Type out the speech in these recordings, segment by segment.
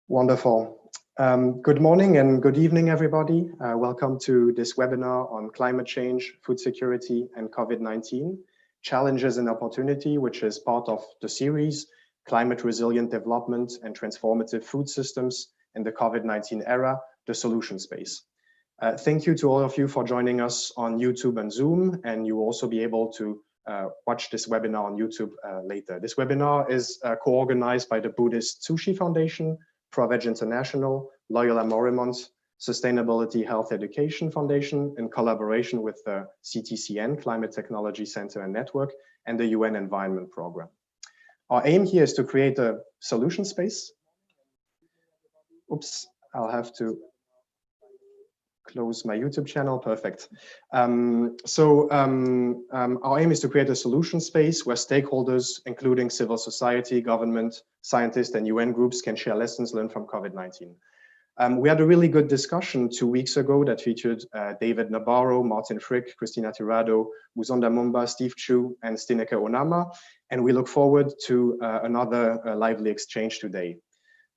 Wonderful. Good morning and good evening, everybody. Welcome to this webinar on climate change, food security, and COVID-19, challenges and opportunity, which is part of the series, Climate Resilient Development and Transformative Food Systems in the COVID-19 Era, the Solution Space. Thank you to all of you for joining us on YouTube and Zoom, and you will also be able to watch this webinar on YouTube later. This webinar is co-organized by the Buddhist Tzu Chi Foundation, ProVeg International, Loyola Marymount, Sustainability Health Education Foundation in collaboration with the CTCN, Climate Technology Center and Network, and the UN Environment Program. Our aim here is to create a solution space. Oops, I'll have to close my YouTube channel, perfect. Our aim is to create a solution space where stakeholders, including civil society, government, scientists, and UN groups can share lessons learned from COVID-19. We had a really good discussion 2 weeks ago that featured David Nabarro, Martin Frick, Cristina Tirado, Muzonda Mumba, Steve Chu, and Stineke Onama, and we look forward to another lively exchange today.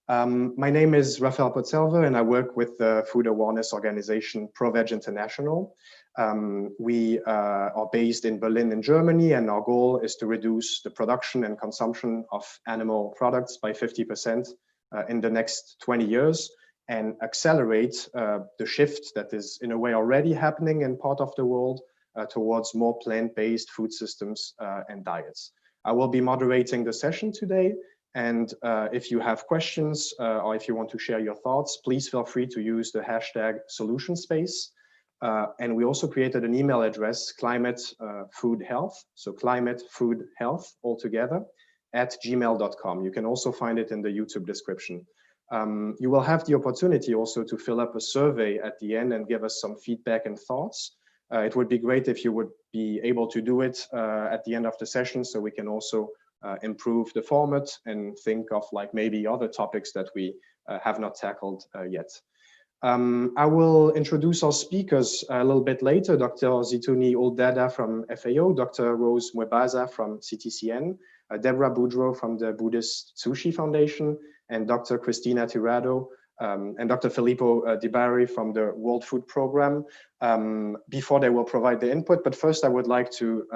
My name is Raphael Podselver, and I work with the food awareness organization ProVeg International. We are based in Berlin in Germany, and our goal is to reduce the production and consumption of animal products by 50% in the next 20 years and accelerate the shift that is in a way already happening in part of the world towards more plant-based food systems and diets. I will be moderating the session today. And if you have questions or if you want to share your thoughts, please feel free to use the hashtag SolutionSpace. And we also created an email address, climatefoodhealth, so climatefoodhealth altogether, @gmail.com. You can also find it in the YouTube description. You will have the opportunity also to fill up a survey at the end and give us some feedback and thoughts. It would be great if you would be able to do it at the end of the session so we can also improve the format and think of like maybe other topics that we have not tackled yet. I will introduce our speakers a little bit later, Dr. Zitouni Ould Dada from FAO, Dr. Rose Mwebaza from CTCN, Debra Boudreaux from the Buddhist Tzu Chi Foundation, and Dr. Cristina Tirado and Dr. Filippo Dibari from the World Food Program before they will provide the input. But first I would like to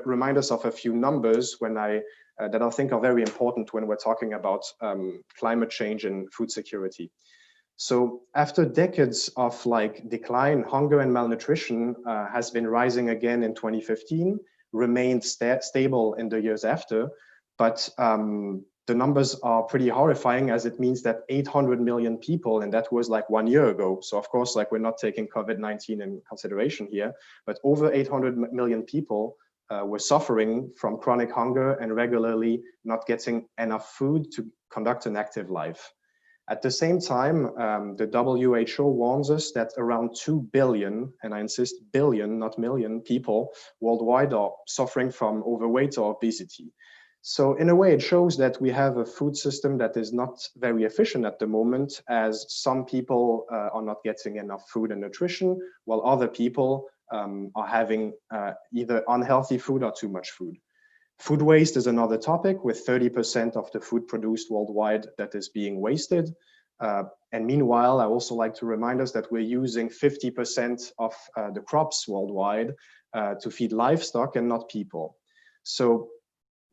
remind us of a few numbers that I think are very important when we're talking about climate change and food security. So after decades of like decline, hunger and malnutrition has been rising again in 2015, remained stable in the years after, but the numbers are pretty horrifying, as it means that 800 million people, and that was like 1 year ago. So of course, like we're not taking COVID-19 in consideration here, but over 800 million people were suffering from chronic hunger and regularly not getting enough food to conduct an active life. At the same time, the WHO warns us that around 2 billion, and I insist billion, not million, people worldwide are suffering from overweight or obesity. So in a way, it shows that we have a food system that is not very efficient at the moment, as some people are not getting enough food and nutrition, while other people are having either unhealthy food or too much food. Food waste is another topic, with 30% of the food produced worldwide that is being wasted. And meanwhile, I also like to remind us that we're using 50% of the crops worldwide to feed livestock and not people. So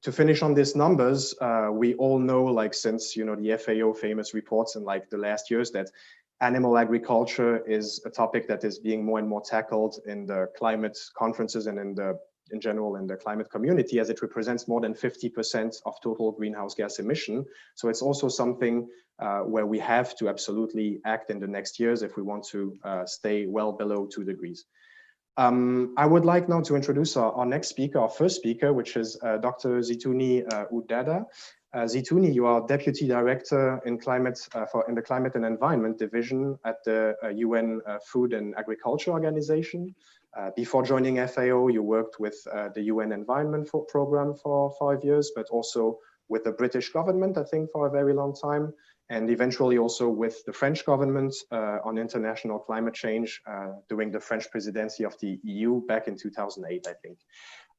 to finish on these numbers, we all know, like since the FAO famous reports in like the last years, that animal agriculture is a topic that is being more and more tackled in the climate conferences and in general in the climate community, as it represents more than 50% of total greenhouse gas emission. So it's also something where we have to absolutely act in the next years if we want to stay well below 2 degrees. I would like now to introduce our next speaker, our first speaker, which is Dr. Zitouni Ould Dada. Zitouni, you are Deputy Director in the Climate and Environment Division at the UN Food and Agriculture Organization. Before joining FAO, you worked with the UN Environment Program for 5 years, but also with the British government, I think, for a very long time. and eventually also with the French government on international climate change during the French presidency of the EU back in 2008, I think.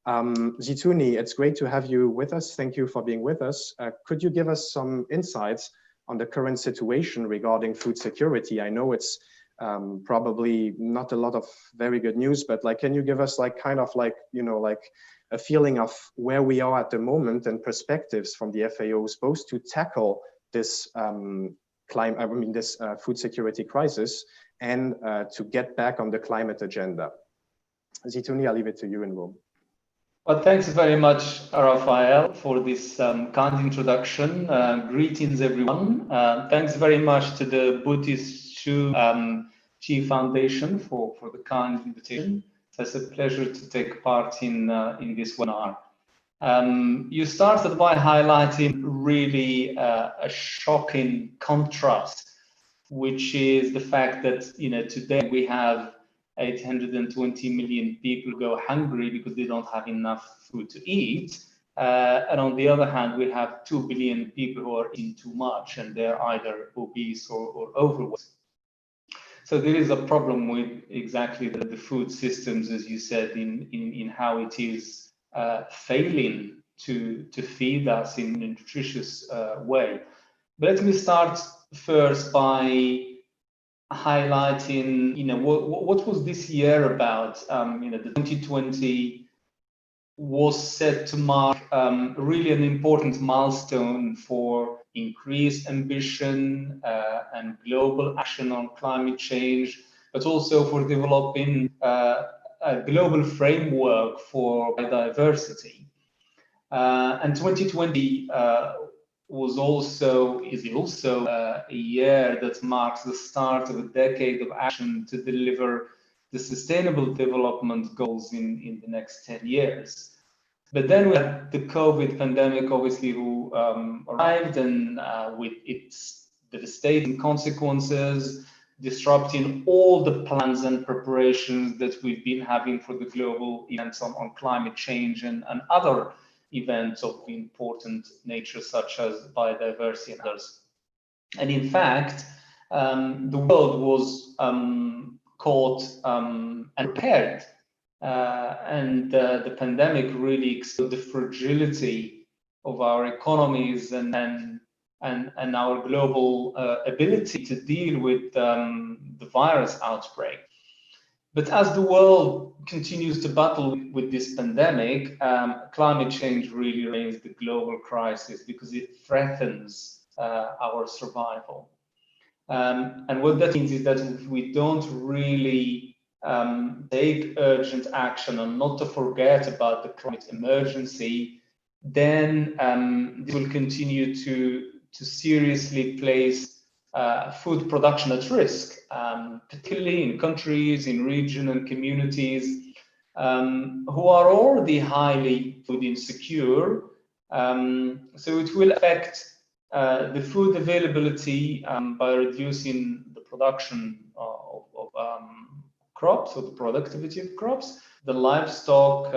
Zitouni, it's great to have you with us. Thank you for being with us. Could you give us some insights on the current situation regarding food security? I know it's probably not a lot of very good news, but like, can you give us like kind of like, you know, like a feeling of where we are at the moment and perspectives from the FAO supposed to tackle this food security crisis and to get back on the climate agenda? Zitouni, I'll leave it to you in Rome. Well, thanks very much, Raphael, for this kind introduction. Greetings, everyone. Thanks very much to the Buddhist Tzu Chi Foundation for the kind invitation. It's a pleasure to take part in this webinar. You started by highlighting really a shocking contrast, which is the fact that, you know, today we have 820 million people go hungry because they don't have enough food to eat. And on the other hand, we have 2 billion people who are eating too much and they're either obese or overweight. So there is a problem with exactly the food systems, as you said, in how it is failing to feed us in a nutritious way. But let me start first by highlighting, you know, what was this year about. You know, the 2020 was set to mark really an important milestone for increased ambition and global action on climate change, but also for developing a global framework for biodiversity. And 2020 is also a year that marks the start of a decade of action to deliver the Sustainable Development Goals in the next 10 years. But then we had the COVID pandemic, obviously, who arrived, and with its devastating consequences, disrupting all the plans and preparations that we've been having for the global events on climate change and other events of important nature, such as biodiversity and others. And in fact, the world was caught and prepared. And the pandemic really exposed the fragility of our economies and our global ability to deal with the virus outbreak. But as the world continues to battle with this pandemic, climate change really remains the global crisis because it threatens our survival. And what that means is that if we don't really take urgent action and not to forget about the climate emergency, then this will continue to seriously place food production at risk, particularly in countries, in regions and communities who are already highly food insecure. So it will affect the food availability by reducing the production of crops, or the productivity of crops, the livestock,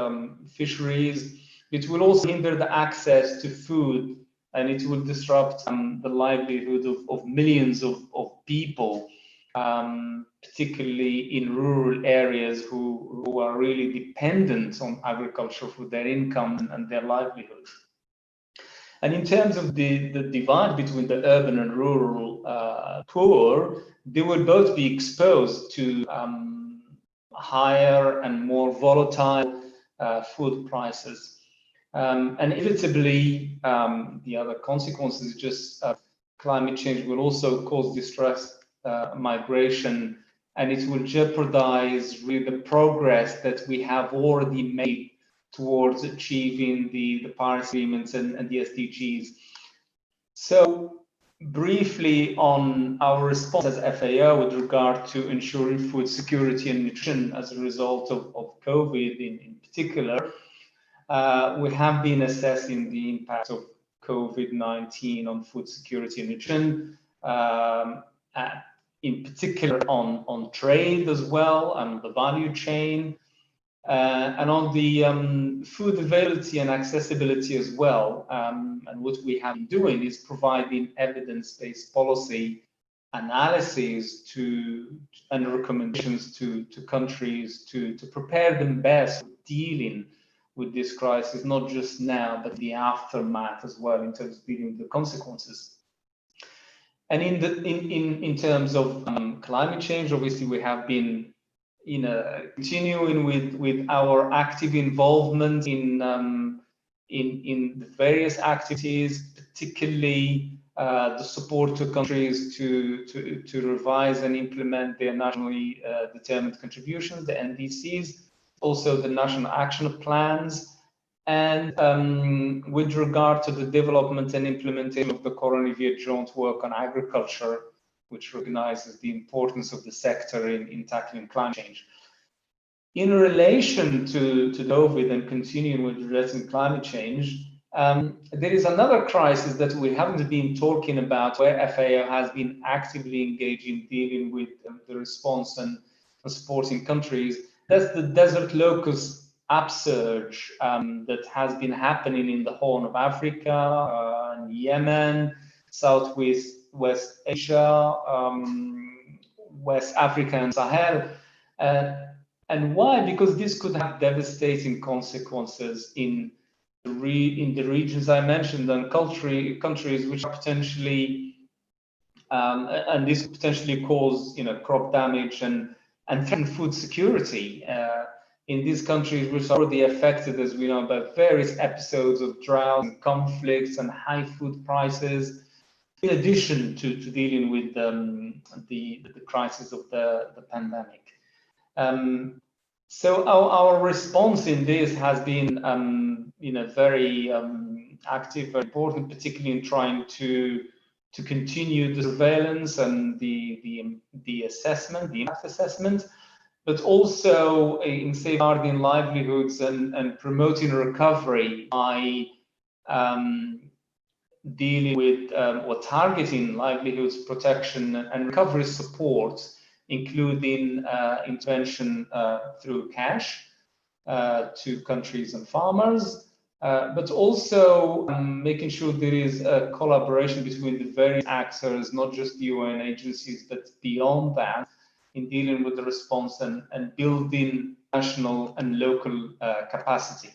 fisheries. It will also hinder the access to food, and it will disrupt the livelihood of millions of people, particularly in rural areas who are really dependent on agriculture for their income and their livelihood. And in terms of the divide between the urban and rural poor, they will both be exposed to higher and more volatile food prices. And inevitably, the other consequences is just climate change will also cause distressed migration, and it will jeopardize really the progress that we have already made towards achieving the Paris agreements and the SDGs. So briefly on our response as FAO with regard to ensuring food security and nutrition as a result of COVID in particular, we have been assessing the impact of COVID-19 on food security and nutrition, in particular on trade as well and the value chain. And on the food availability and accessibility as well, and what we have been doing is providing evidence-based policy analyses and recommendations to countries to prepare them best for dealing with this crisis, not just now, but the aftermath as well, in terms of dealing with the consequences. And in terms of climate change, obviously we have been continuing with our active involvement in the various activities, particularly the support to countries to revise and implement their nationally determined contributions, the NDCs, also the national action plans, and with regard to the development and implementation of the Coronavirus joint work on agriculture, which recognizes the importance of the sector in tackling climate change. In relation to COVID and continuing with addressing climate change, there is another crisis that we haven't been talking about, where FAO has been actively engaged in dealing with the response and supporting countries. That's the desert locust upsurge that has been happening in the Horn of Africa, in Yemen, West Asia, West Africa and Sahel. And why? Because this could have devastating consequences in the regions I mentioned, and countries which are potentially, and this could potentially cause crop damage and threaten food security in these countries, which are already affected, as we know, by various episodes of drought and conflicts and high food prices, in addition to dealing with the crisis of the pandemic. So our response in this has been very active, very important, particularly in trying to continue the surveillance and the assessment, the impact assessment, but also in safeguarding livelihoods and promoting recovery by dealing with or targeting livelihoods protection and recovery support, including intervention through cash to countries and farmers, but also making sure there is a collaboration between the various actors, not just the UN agencies, but beyond that, in dealing with the response and building national and local capacity.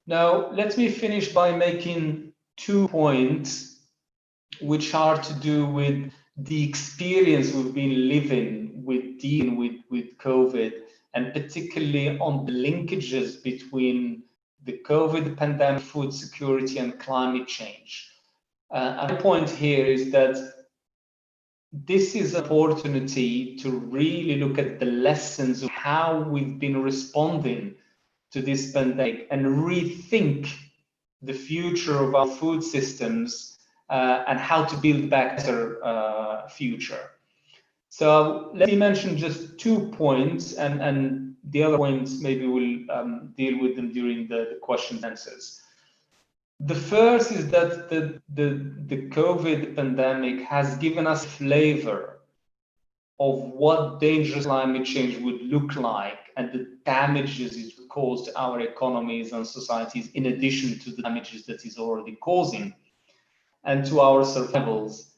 Now, let me finish by making 2 points which are to do with the experience we've been living with dealing with COVID, and particularly on the linkages between the COVID pandemic, food security, and climate change. And the point here is that this is an opportunity to really look at the lessons of how we've been responding to this pandemic and rethink the future of our food systems and how to build back a better future. So let me mention just 2 points, and the other points maybe we'll deal with them during the question and answers. The first is that the COVID pandemic has given us a flavor of what dangerous climate change would look like and the damages it would cause to our economies and societies, in addition to the damages that it's already causing, and to our survivals,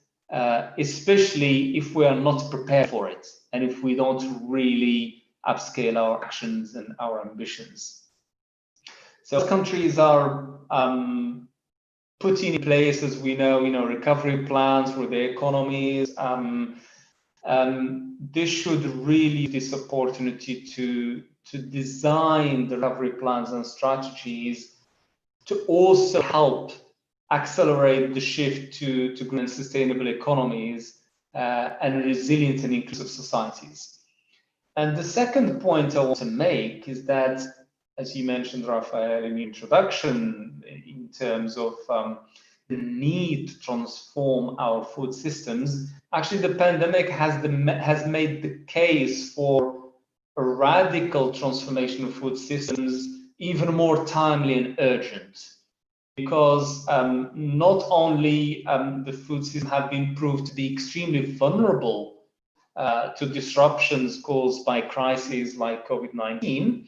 especially if we are not prepared for it and if we don't really upscale our actions and our ambitions. So countries are putting in place, as we know, recovery plans for their economies. This should really use this opportunity to design the recovery plans and strategies to also help accelerate the shift to green and sustainable economies and resilient and inclusive societies. And the second point I want to make is that, as you mentioned, Raphael, in the introduction, in terms of the need to transform our food systems, actually the pandemic has made the case for a radical transformation of food systems even more timely and urgent. Because not only the food system have been proved to be extremely vulnerable to disruptions caused by crises like COVID-19,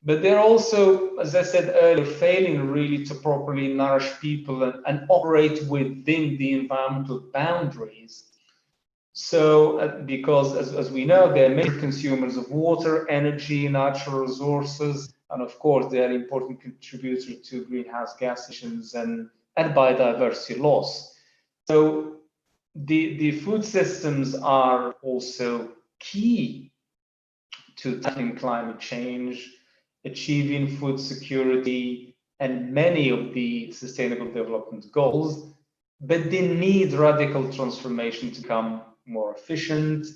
But they're also, as I said earlier, failing really to properly nourish people and operate within the environmental boundaries. So, because as we know, they're major consumers of water, energy, natural resources, and of course, they are an important contributor to greenhouse gas emissions and biodiversity loss. So, the food systems are also key to tackling climate change, achieving food security, and many of the sustainable development goals, but they need radical transformation to become more efficient,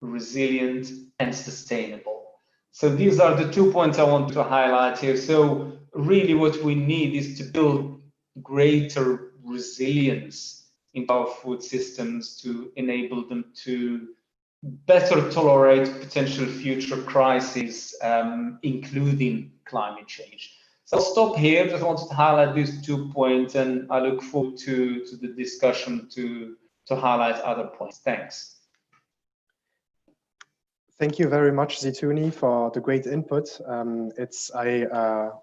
resilient, and sustainable. So these are the 2 points I want to highlight here. So really what we need is to build greater resilience into our food systems to enable them to better tolerate potential future crises, including climate change. So I'll stop here. Just wanted to highlight these 2 points, and I look forward to the discussion to highlight other points. Thanks. Thank you very much, Zitouni, for the great input. I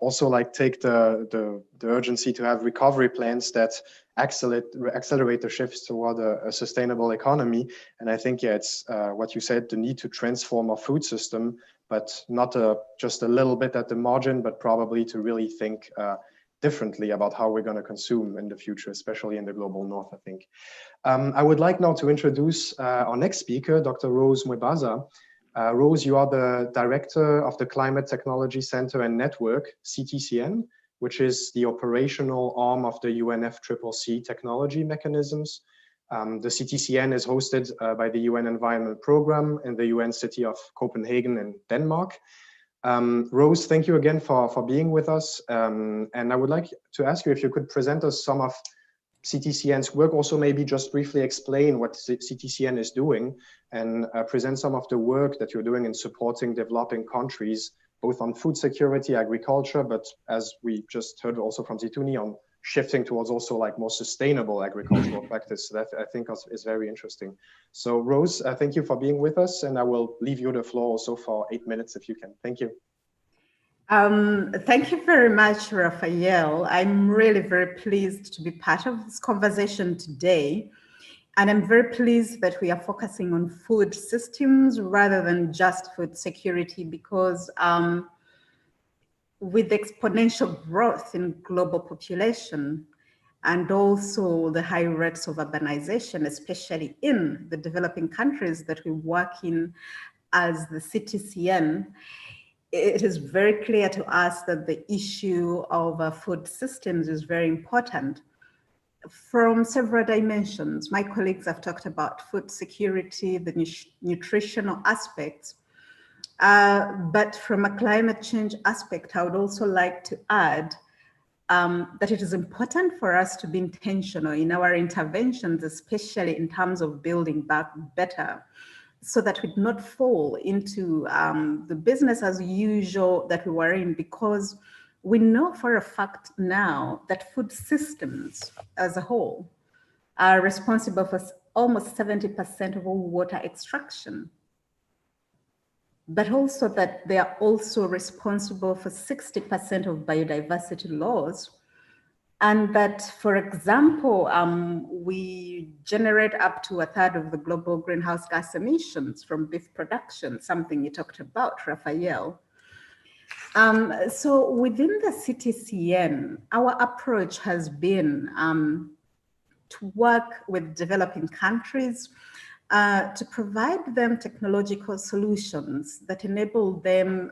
also take the urgency to have recovery plans that accelerate the shifts toward a sustainable economy. And I think, yeah, it's what you said, the need to transform our food system, but not just a little bit at the margin, but probably to really think differently about how we're going to consume in the future, especially in the global north, I think. I would like now to introduce our next speaker, Dr. Rose Mwebaza. Rose, you are the director of the Climate Technology Center and Network, CTCN, which is the operational arm of the UNFCCC technology mechanisms. The CTCN is hosted by the UN Environment Programme in the UN city of Copenhagen in Denmark. Rose, thank you again for being with us. And I would like to ask you if you could present us some of CTCN's work, also maybe just briefly explain what CTCN is doing and present some of the work that you're doing in supporting developing countries, both on food security, agriculture, but as we just heard also from Zitouni, on shifting towards also more sustainable agricultural practice. That I think is very interesting. So Rose, thank you for being with us, and I will leave you the floor also for 8 minutes if you can. Thank you. Thank you very much, Raphael. I'm really very pleased to be part of this conversation today. And I'm very pleased that we are focusing on food systems rather than just food security, because with exponential growth in global population and also the high rates of urbanization, especially in the developing countries that we work in as the CTCN, it is very clear to us that the issue of food systems is very important from several dimensions. My colleagues have talked about food security, the nutritional aspects, but from a climate change aspect, I would also like to add that it is important for us to be intentional in our interventions, especially in terms of building back better, so that we do not fall into the business as usual that we were in, because we know for a fact now that food systems as a whole are responsible for almost 70% of all water extraction, but also that they are also responsible for 60% of biodiversity loss. And that, for example, we generate up to 1/3 of the global greenhouse gas emissions from beef production, something you talked about, Raphael. So within the CTCN, our approach has been to work with developing countries to provide them technological solutions that enable them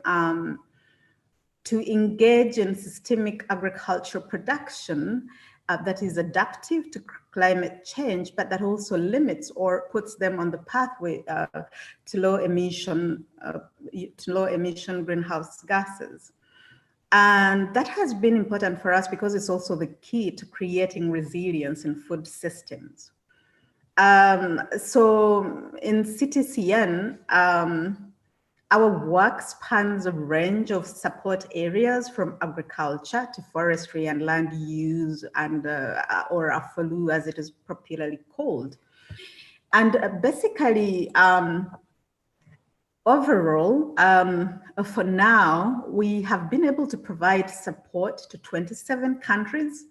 to engage in systemic agricultural production that is adaptive to climate change, but that also limits or puts them on the pathway to low emission greenhouse gases. And that has been important for us because it's also the key to creating resilience in food systems. So in CTCN, our work spans a range of support areas from agriculture to forestry and land use, and or AFOLU as it is popularly called. And basically, Overall, for now, we have been able to provide support to 27 countries,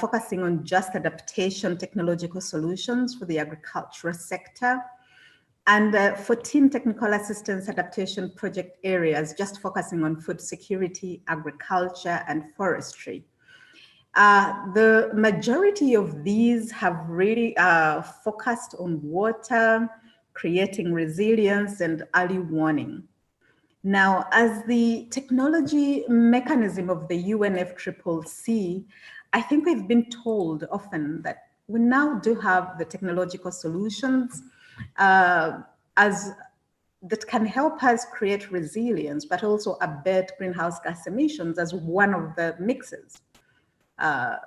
focusing on just adaptation technological solutions for the agricultural sector, and 14 technical assistance adaptation project areas, just focusing on food security, agriculture, and forestry. The majority of these have really focused on water, creating resilience, and early warning. Now, as the technology mechanism of the UNFCCC, I think we've been told often that we now do have the technological solutions that can help us create resilience, but also abate greenhouse gas emissions as one of the mixes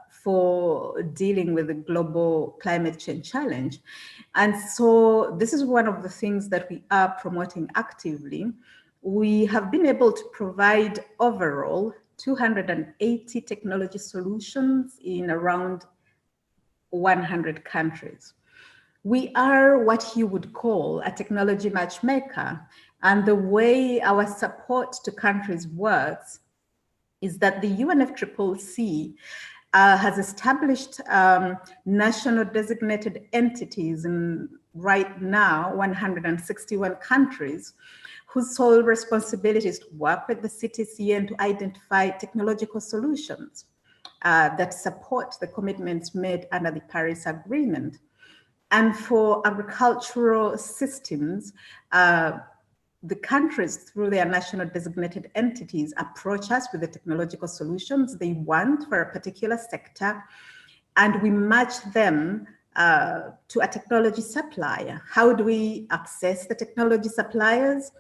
for dealing with the global climate change challenge. And so this is one of the things that we are promoting actively. We have been able to provide overall 280 technology solutions in around 100 countries. We are what you would call a technology matchmaker. And the way our support to countries works is that the UNFCCC has established national designated entities in right now 161 countries whose sole responsibility is to work with the CTCN to identify technological solutions that support the commitments made under the Paris Agreement. And for agricultural systems, the countries, through their national designated entities, approach us with the technological solutions they want for a particular sector, and we match them to a technology supplier. How do we access the technology suppliers?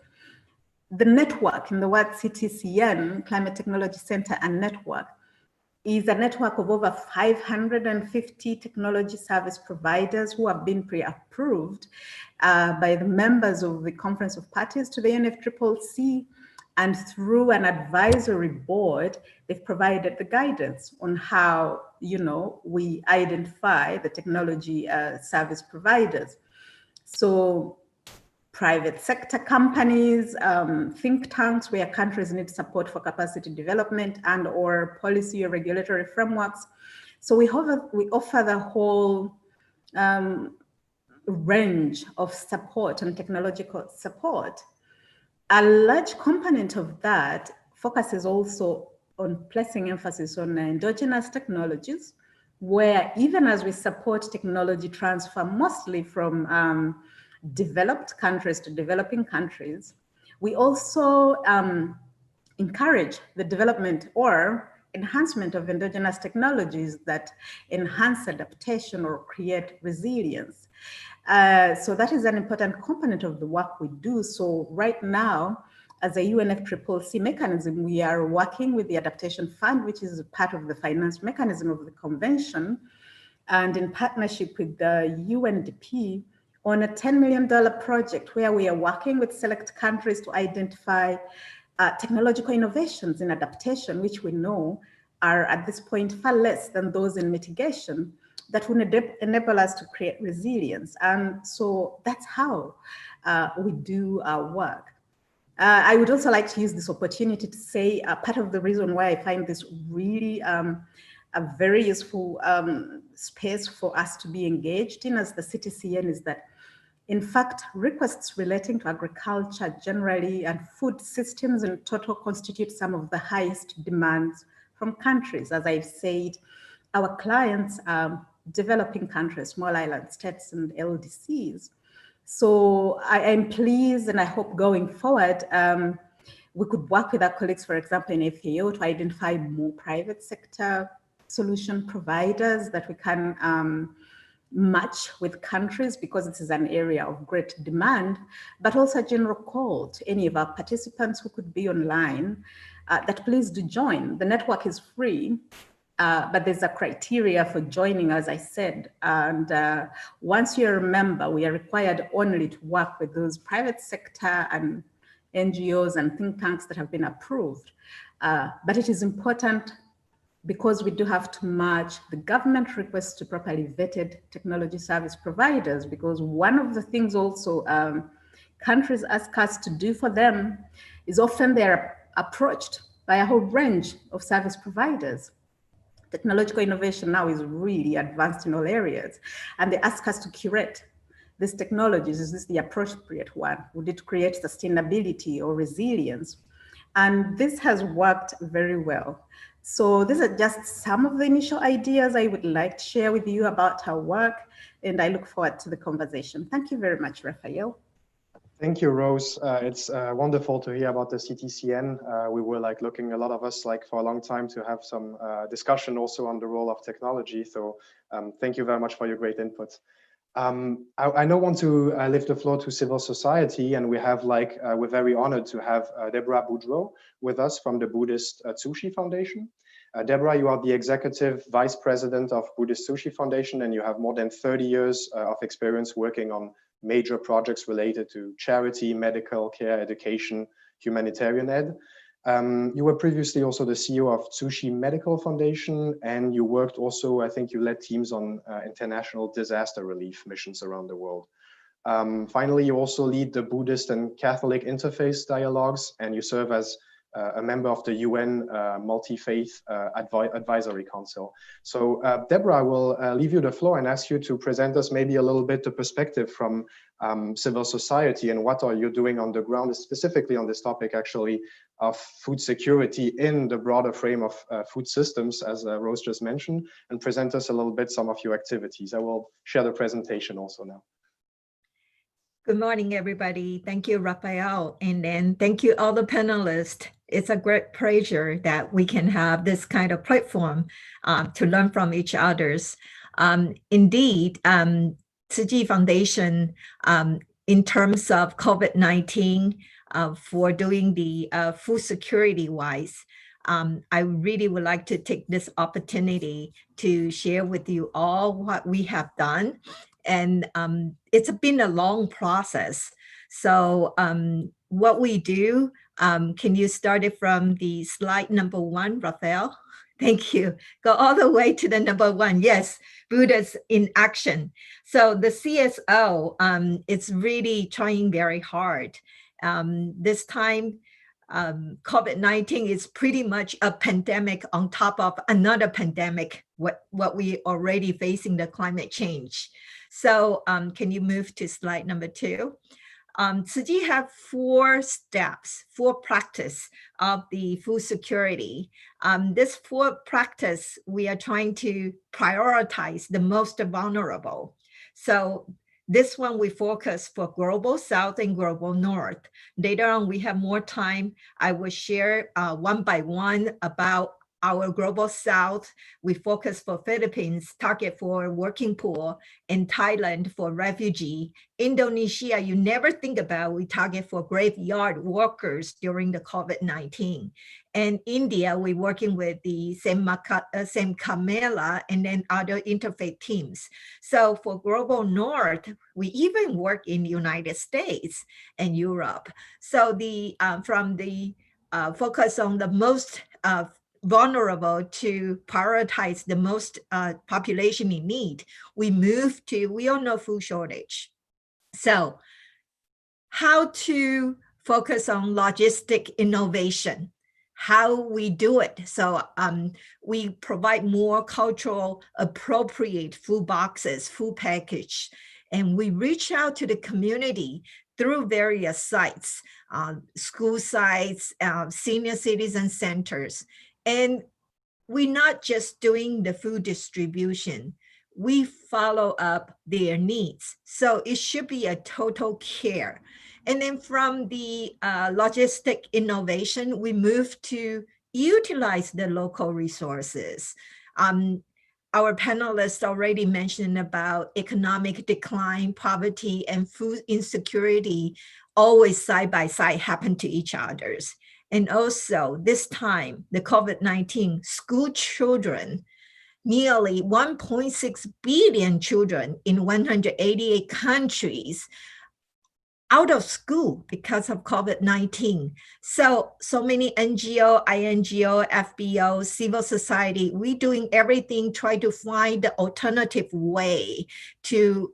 The network, in the word CTCN, Climate Technology Center and Network, is a network of over 550 technology service providers who have been pre-approved by the members of the Conference of Parties to the UNFCCC, and through an advisory board, they've provided the guidance on how, we identify the technology service providers. So private sector companies, think tanks where countries need support for capacity development and or policy or regulatory frameworks. So we offer the whole range of support and technological support. A large component of that focuses also on placing emphasis on endogenous technologies, where even as we support technology transfer mostly from developed countries to developing countries, we also encourage the development or enhancement of endogenous technologies that enhance adaptation or create resilience. So that is an important component of the work we do. So right now, as a UNFCCC mechanism, we are working with the Adaptation Fund, which is a part of the finance mechanism of the convention, and in partnership with the UNDP, on a $10 million project where we are working with select countries to identify technological innovations in adaptation, which we know are at this point far less than those in mitigation, that will enable us to create resilience. And so that's how we do our work. I would also like to use this opportunity to say part of the reason why I find this really a very useful space for us to be engaged in as the CTCN is that, in fact, requests relating to agriculture generally and food systems in total constitute some of the highest demands from countries. As I've said, our clients are developing countries, small island states and LDCs. So I am pleased, and I hope going forward, we could work with our colleagues, for example, in FAO, to identify more private sector solution providers that we can match with countries, because this is an area of great demand, but also a general call to any of our participants who could be online that please do join. The network is free, but there's a criteria for joining, as I said. And once you're a member, we are required only to work with those private sector and NGOs and think tanks that have been approved. But it is important, because we do have to match the government requests to properly vetted technology service providers, because one of the things also countries ask us to do for them is often they're approached by a whole range of service providers. Technological innovation now is really advanced in all areas, and they ask us to curate these technologies. Is this the appropriate one? Would it create sustainability or resilience? And this has worked very well. So these are just some of the initial ideas I would like to share with you about our work, and I look forward to the conversation. Thank you very much, Raphael. Thank you, Rose. It's wonderful to hear about the CTCN. We were looking, a lot of us, for a long time to have some discussion also on the role of technology. So thank you very much for your great input. I now want to leave the floor to civil society, and we have we're very honored to have Debra Boudreaux with us from the Buddhist Tzu Chi Foundation. Debra, you are the Executive Vice President of Buddhist Tzu Chi Foundation, and you have more than 30 years of experience working on major projects related to charity, medical care, education, humanitarian aid. You were previously also the CEO of Tzu Chi Medical Foundation, and you worked also, I think you led teams on international disaster relief missions around the world. Finally, you also lead the Buddhist and Catholic interfaith dialogues, and you serve as a member of the UN Multi-Faith Advisory Council. So Debra, I will leave you the floor and ask you to present us maybe a little bit the perspective from civil society and what are you doing on the ground, specifically on this topic actually of food security in the broader frame of food systems, as Rose just mentioned, and present us a little bit some of your activities. I will share the presentation also now. Good morning, everybody. Thank you, Raphael. And then thank you all the panelists. It's a great pleasure that we can have this kind of platform to learn from each other's. Indeed, Tzu Chi Foundation, in terms of COVID-19, for doing the food security wise, I really would like to take this opportunity to share with you all what we have done. And it's been a long process. So what we do, can you start it from the slide number 1, Raphael? Thank you. Go all the way to the number 1. Yes, Buddha's in action. So the CSO, it's really trying very hard. This time, COVID-19 is pretty much a pandemic on top of another pandemic, what we already facing, the climate change. So can you move to slide number 2? Tzu Chi have 4 steps, 4 practice of the food security. This 4 practice, we are trying to prioritize the most vulnerable. So this one we focus for global South and global North. Later on, we have more time. I will share one by one about our global South. We focus for Philippines, target for working poor, and Thailand for refugee. Indonesia, you never think about, we target for graveyard workers during the COVID-19. And India, we're working with the same Kamela and then other interfaith teams. So for global North, we even work in the United States and Europe. So the from the focus on the most vulnerable to prioritize the most population in need, we move to, we all know food shortage. So how to focus on logistic innovation, how we do it. So we provide more cultural appropriate food boxes, food package, and we reach out to the community through various sites, school sites, senior citizen centers. And we're not just doing the food distribution, we follow up their needs. So it should be a total care. And then from the logistic innovation, we move to utilize the local resources. Our panelists already mentioned about economic decline, poverty, and food insecurity always side by side happen to each other's. And also this time, the COVID-19, school children, nearly 1.6 billion children in 188 countries out of school because of COVID-19. So many NGO, INGO, FBO, civil society, we doing everything, try to find the alternative way to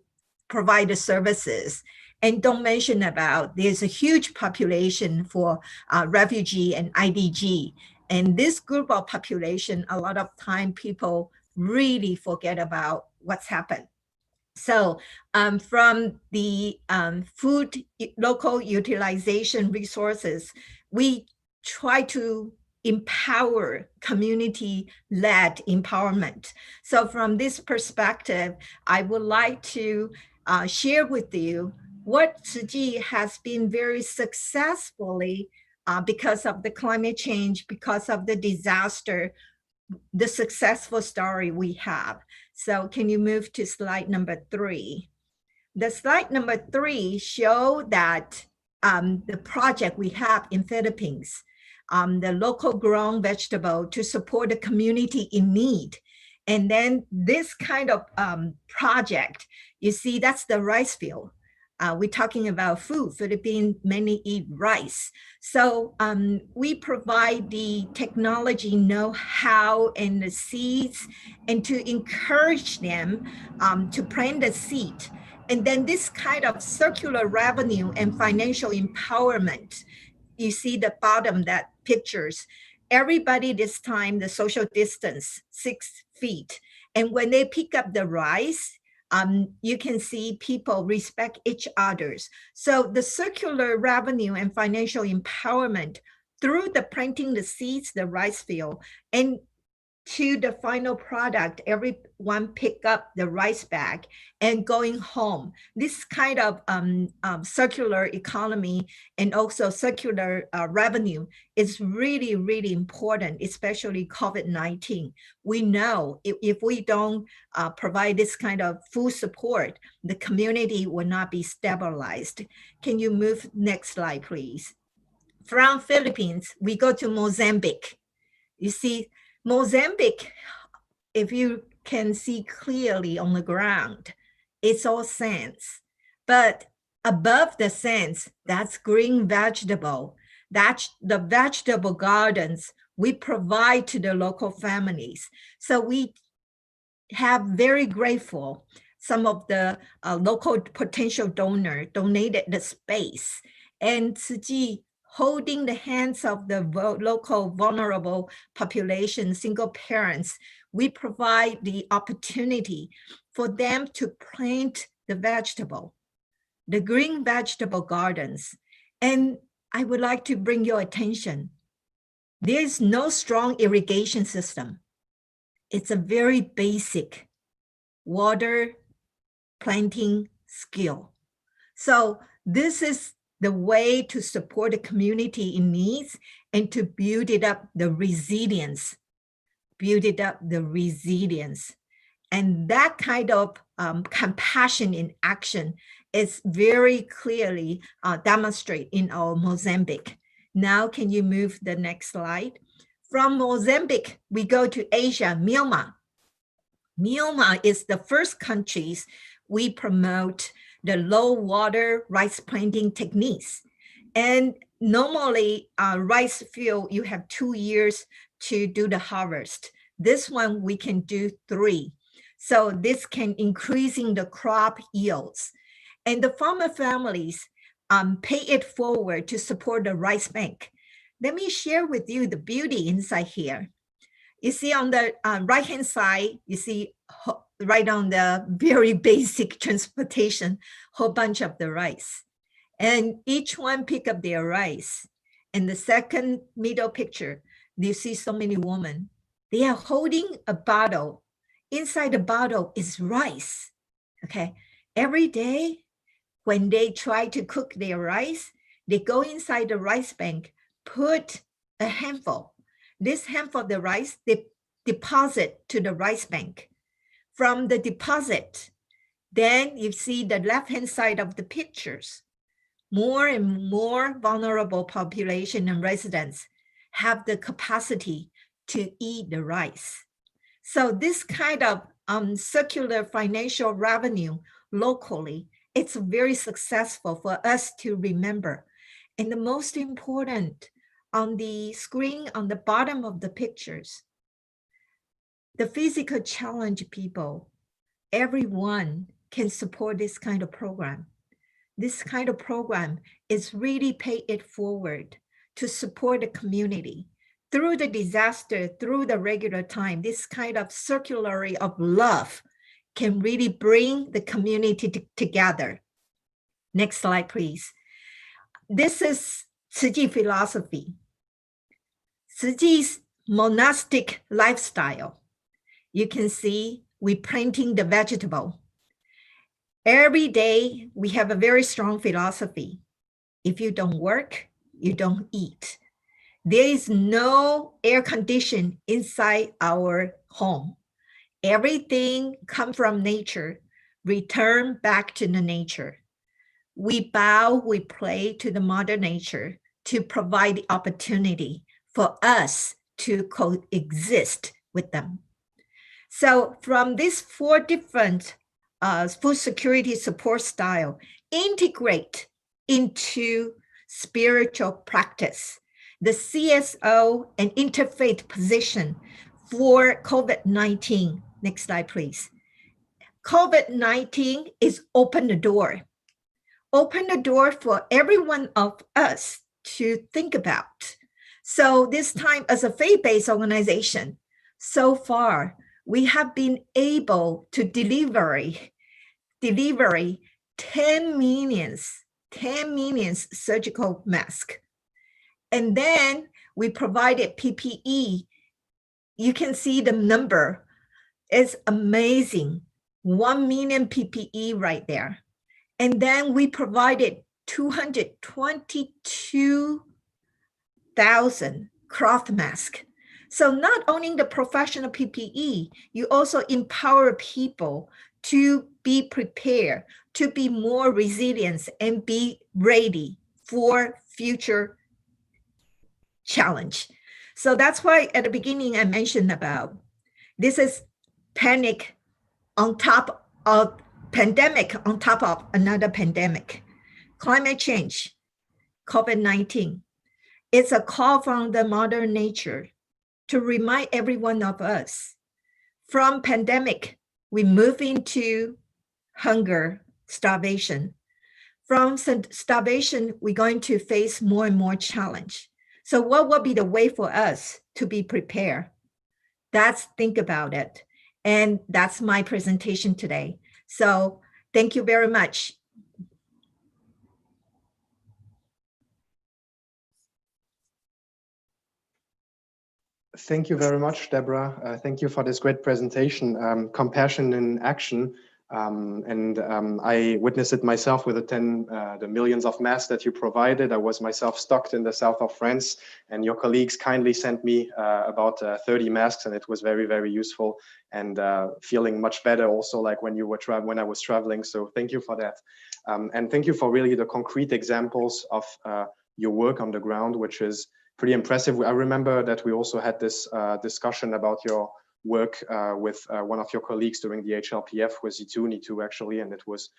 provide the services. And don't mention about there's a huge population for refugee and IDG. And this group of population, a lot of time people really forget about what's happened. So from the food local utilization resources, we try to empower community-led empowerment. So from this perspective, I would like to share with you what Tzu Chi has been very successfully because of the climate change, because of the disaster, the successful story we have. So can you move to slide number 3? The slide number 3 show that the project we have in Philippines, the local grown vegetable to support the community in need. And then this kind of project, you see, that's the rice field. We're talking about food. Philippines many eat rice. So we provide the technology know-how and the seeds and to encourage them to plant the seed. And then this kind of circular revenue and financial empowerment, you see the bottom that pictures, everybody this time, the social distance, 6 feet. And when they pick up the rice, you can see people respect each others. So the circular revenue and financial empowerment through the planting the seeds, the rice field, and to the final product, everyone pick up the rice bag and going home. This kind of circular economy and also circular revenue is really, really important, especially COVID-19. We know if we don't provide this kind of food support, the community will not be stabilized. Can you move next slide, please? From Philippines, we go to Mozambique. You see, Mozambique, if you can see clearly on the ground, it's all sands. But above the sands, that's green vegetable. That's the vegetable gardens we provide to the local families. So we have very grateful. Some of the local potential donor donated the space, and Tzu Chi holding the hands of the local vulnerable population, single parents, we provide the opportunity for them to plant the vegetable, the green vegetable gardens. And I would like to bring your attention. There is no strong irrigation system. It's a very basic water planting skill. So this is the way to support the community in needs and to build it up the resilience, And that kind of compassion in action is very clearly demonstrated in our Mozambique. Now, can you move the next slide? From Mozambique, we go to Asia, Myanmar. Myanmar is the first countries we promote the low water rice planting techniques. And normally rice field, you have 2 years to do the harvest. This one we can do 3. So this can increasing the crop yields. And the farmer families pay it forward to support the rice bank. Let me share with you the beauty inside here. You see on the right-hand side, you see right on the very basic transportation, whole bunch of the rice. And each one pick up their rice. And the second middle picture, you see so many women. They are holding a bottle. Inside the bottle is rice, okay? Every day, when they try to cook their rice, they go inside the rice bank, put a handful. This handful of the rice, they deposit to the rice bank. From the deposit, then you see the left-hand side of the pictures. More and more vulnerable population and residents have the capacity to eat the rice. So this kind of circular financial revenue locally, it's very successful for us to remember. And the most important, on the screen on the bottom of the pictures, the physical challenge people, everyone can support this kind of program. this kind of program is really pay it forward to support the community through the disaster, through the regular time. This kind of circularity of love can really bring the community together. Next slide, please. This is Tzu Chi philosophy. Tzu Chi's monastic lifestyle. You can see we planting the vegetable. Every day we have a very strong philosophy. If you don't work, you don't eat. There is no air condition inside our home. Everything comes from nature, return back to the nature. We bow, we pray to the mother nature to provide the opportunity for us to coexist with them. So from these 4 different food security support style, integrate into spiritual practice, the CSO and interfaith position for COVID-19. Next slide, please. COVID-19 is open the door for every one of us to think about. So this time as a faith-based organization, so far, we have been able to deliver 10 million surgical masks. And then we provided PPE. You can see the number. It's amazing. 1 million PPE right there. And then we provided 222,000 cloth masks. So not only the professional PPE, you also empower people to be prepared, to be more resilient and be ready for future challenge. So that's why at the beginning I mentioned about this is panic on top of pandemic, on top of another pandemic. Climate change, COVID-19. It's a call from the mother nature to remind every one of us. From pandemic, we move into hunger, starvation. From starvation, we're going to face more and more challenge. So what will be the way for us to be prepared? That's think about it. And that's my presentation today. So thank you very much. Thank you very much, Debra. Thank you for this great presentation, Compassion in Action. I witnessed it myself with the millions of masks that you provided. I was myself stuck in the south of France, and your colleagues kindly sent me about 30 masks, and it was very, very useful, and feeling much better also, like when you were when I was traveling. So thank you for that. And thank you for really the concrete examples of your work on the ground, which is pretty impressive. I remember that we also had this discussion about your work with one of your colleagues during the HLPF with Zitouni too, actually, and it was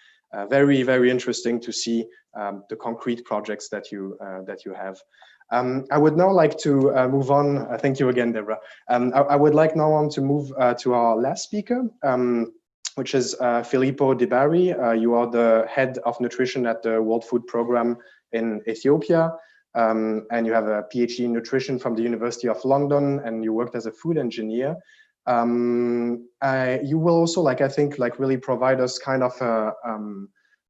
very, very interesting to see the concrete projects that you have. I would now like to move on. Thank you again, Debra. I would like now on to move to our last speaker, which is Filippo Dibari. You are the head of nutrition at the World Food Programme in Ethiopia. And you have a PhD in nutrition from the University of London, and you worked as a food engineer. You will also, I think, really provide us kind of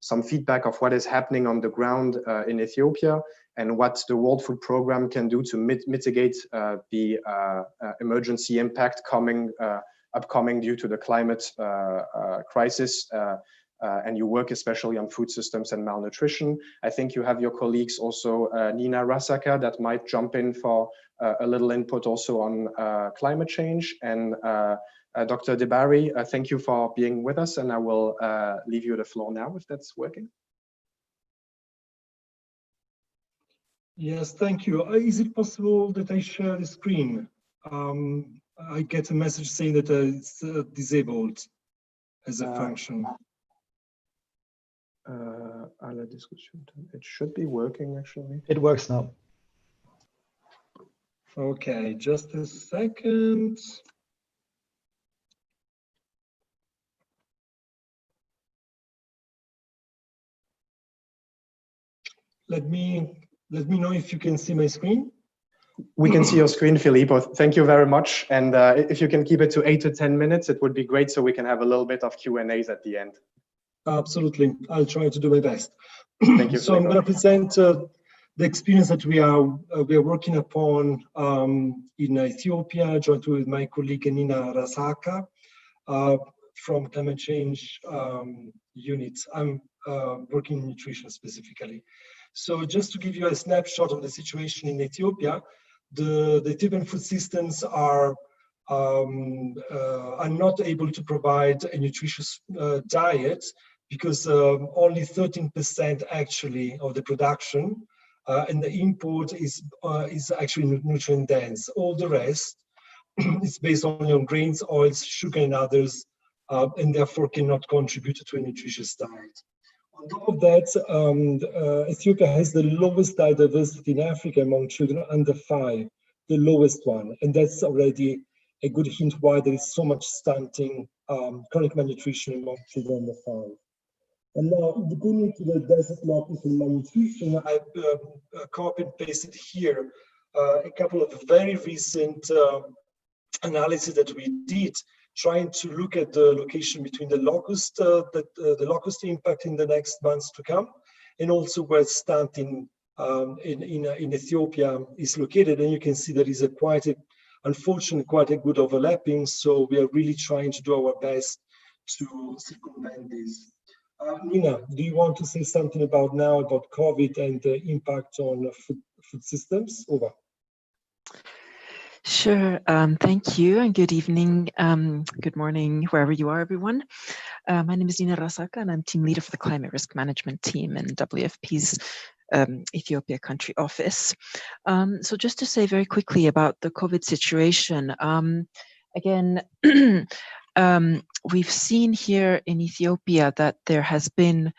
some feedback of what is happening on the ground in Ethiopia and what the World Food Programme can do to mitigate the emergency impact upcoming due to the climate crisis. And you work especially on food systems and malnutrition. I think you have your colleagues also, Nina Rasaka, that might jump in for a little input also on climate change. And Dr. Dibari, thank you for being with us, and I will leave you the floor now if that's working. Yes, thank you. Is it possible that I share the screen? I get a message saying that it's disabled as a function. It should be working actually. It works now. Okay, just a second. let me know if you can see my screen. We can see your screen, Filippo. Thank you very much. And if you can keep it to 8 to 10 minutes, it would be great so we can have a little bit of Q&As at the end. Absolutely. I'll try to do my best. Thank you, So I'm going to present the experience that we are working upon in Ethiopia, jointly with my colleague Nina Rasaka from climate change unit. I'm working in nutrition specifically. So just to give you a snapshot of the situation in Ethiopia, the Ethiopian food systems are not able to provide a nutritious diet because only 13% actually of the production and the import is actually nutrient dense. All the rest is based only on grains, oils, sugar, and others, and therefore cannot contribute to a nutritious diet. On top of that, Ethiopia has the lowest diet diversity in Africa among children under 5, the lowest one. And that's already a good hint why there is so much stunting, chronic malnutrition among children under 5. And now, going into the desert locust and malnutrition, I've copied and pasted here a couple of very recent analysis that we did, trying to look at the location between the locust, the locust impact in the next months to come, and also where stunting in Ethiopia is located. And you can see there is unfortunately, quite a good overlapping. So we are really trying to do our best to circumvent this. Nina, do you want to say something about COVID and the impact on food systems? Over. Sure. Thank you, and good evening, good morning, wherever you are, everyone. My name is Nina Rasaka, and I'm team leader for the climate risk management team in WFP's Ethiopia country office. So just to say very quickly about the COVID situation, again, we've seen here in Ethiopia that there has been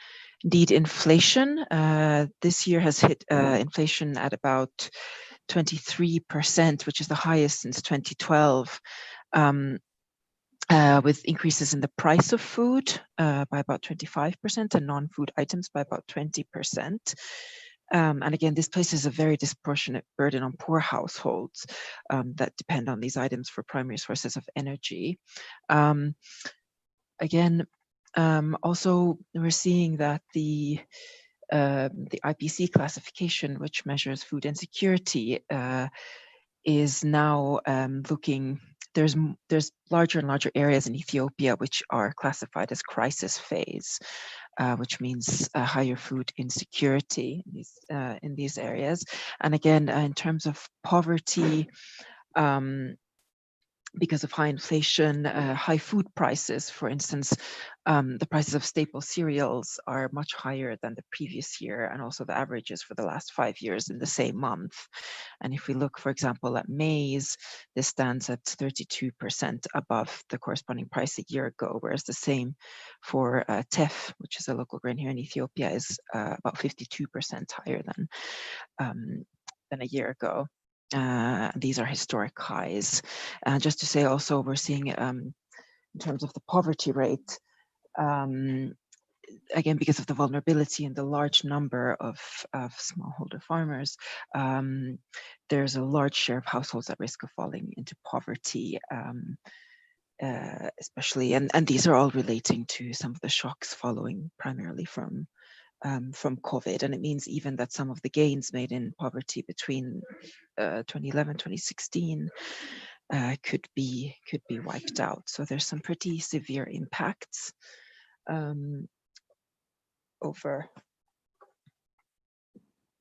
indeed inflation. This year has hit inflation at about 23%, which is the highest since 2012, with increases in the price of food by about 25% and non-food items by about 20%. And again, this places a very disproportionate burden on poor households that depend on these items for primary sources of energy. Also, we're seeing that the IPC classification, which measures food insecurity, is now looking. There's larger and larger areas in Ethiopia which are classified as crisis phase, which means higher food insecurity in these areas. And again, in terms of poverty, because of high inflation, high food prices, for instance, the prices of staple cereals are much higher than the previous year, and also the averages for the last 5 years in the same month. And if we look, for example, at maize, this stands at 32% above the corresponding price a year ago, whereas the same for teff, which is a local grain here in Ethiopia, is about 52% higher than a year ago. These are historic highs. Just to say also, we're seeing in terms of the poverty rate, again, because of the vulnerability and the large number of smallholder farmers, there's a large share of households at risk of falling into poverty, especially, and these are all relating to some of the shocks following primarily from COVID. And it means even that some of the gains made in poverty between 2011, 2016 could be wiped out. So there's some pretty severe impacts over.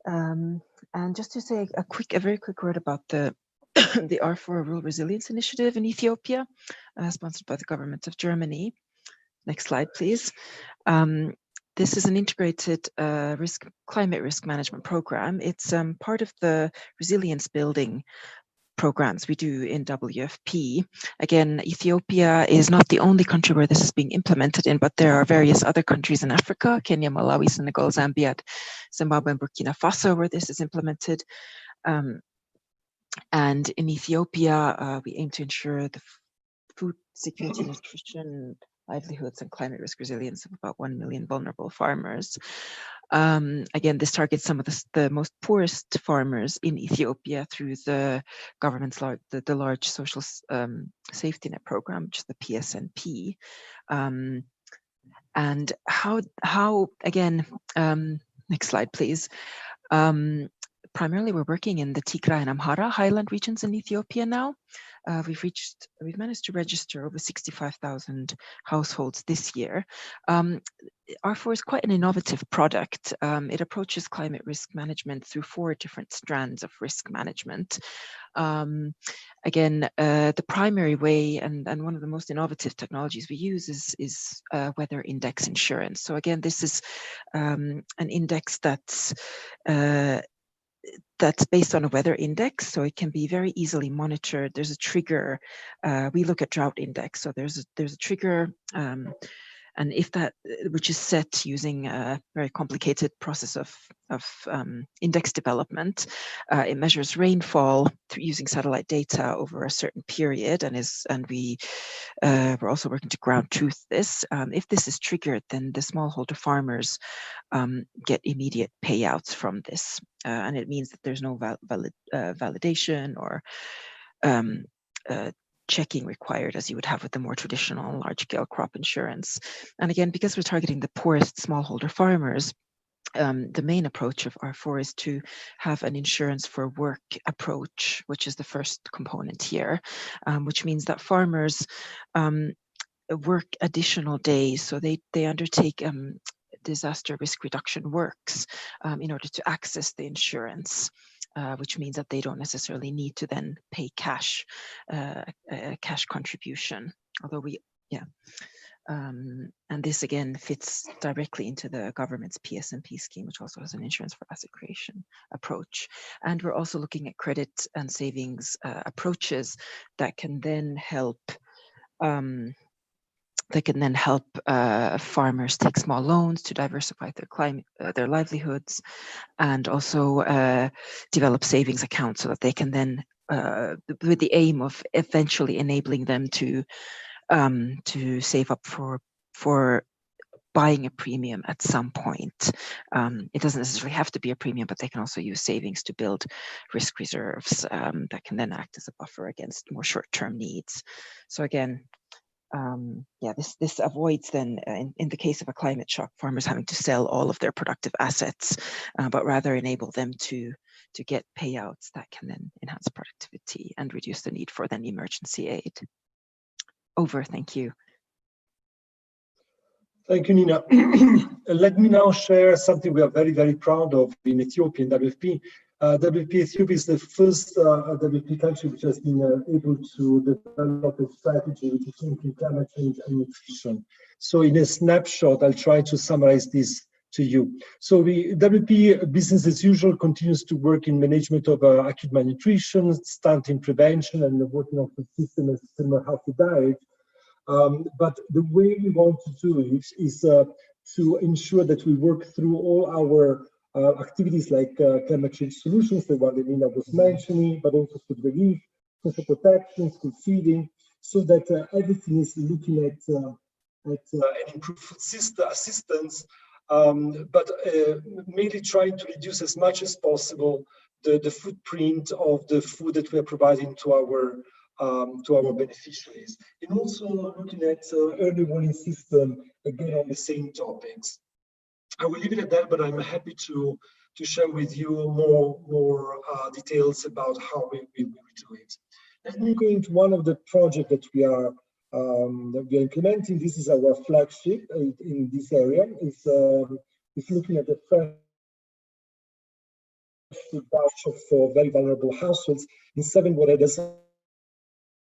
And just to say a very quick word about the the R4 Rural Resilience Initiative in Ethiopia, sponsored by the government of Germany. Next slide, please. This is an integrated climate risk management program. It's part of the resilience building programs we do in WFP. Again, Ethiopia is not the only country where this is being implemented in, but there are various other countries in Africa, Kenya, Malawi, Senegal, Zambia, Zimbabwe, and Burkina Faso, where this is implemented. And in Ethiopia, we aim to ensure the food security, nutrition, livelihoods, and climate risk resilience of about 1 million vulnerable farmers. Again, this targets some of the most poorest farmers in Ethiopia through the government's the large social safety net program, which is the PSNP. And how again, next slide, please. Primarily, we're working in the Tigray and Amhara highland regions in Ethiopia now. We've managed to register over 65,000 households this year. R4 is quite an innovative product. It approaches climate risk management through 4 different strands of risk management. Again, the primary way and one of the most innovative technologies we use is weather index insurance. So again, this is an index that's based on a weather index, so it can be very easily monitored. There's a trigger. We look at drought index, so there's a trigger, and if that, which is set using a very complicated process of index development, it measures rainfall using satellite data over a certain period, and we're also working to ground truth this. If this is triggered, then the smallholder farmers get immediate payouts from this, and it means that there's no validation or checking required as you would have with the more traditional large-scale crop insurance. And again, because we're targeting the poorest smallholder farmers, the main approach of R4 is to have an insurance for work approach, which is the first component here, which means that farmers work additional days, so they undertake disaster risk reduction works in order to access the insurance. Which means that they don't necessarily need to then pay cash contribution. Although and this again fits directly into the government's PSNP scheme, which also has an insurance for asset creation approach. And we're also looking at credit and savings approaches that can then help. Farmers take small loans to diversify their livelihoods, and also develop savings accounts so that they can then, with the aim of eventually enabling them to save up for buying a premium at some point. It doesn't necessarily have to be a premium, but they can also use savings to build risk reserves that can then act as a buffer against more short-term needs. So again, this avoids then, in the case of a climate shock, farmers having to sell all of their productive assets, but rather enable them to get payouts that can then enhance productivity and reduce the need for then emergency aid. Over, thank you. Thank you, Nina. Let me now share something we are very, very proud of in Ethiopia, in WFP. WFP Ethiopia is the first WFP country which has been able to develop a strategy which is linking climate change and nutrition. So in a snapshot, I'll try to summarize this to you. So the WFP business as usual continues to work in management of acute malnutrition, stunting prevention, and working on the system and sustainable healthy diet. But the way we want to do it is to ensure that we work through all our activities like climate change solutions, the one that Nina was mentioning, but also food relief, social protection, school feeding, so that everything is looking at an improved food system assistance, but mainly trying to reduce as much as possible the footprint of the food that we are providing to our beneficiaries, and also looking at early warning system again on the same topics. I will leave it at that, but I'm happy to share with you more details about how we do it. Let me go into one of the projects that we are implementing. This is our flagship in this area. It's looking at the fresh food voucher for very vulnerable households in 7 waredas of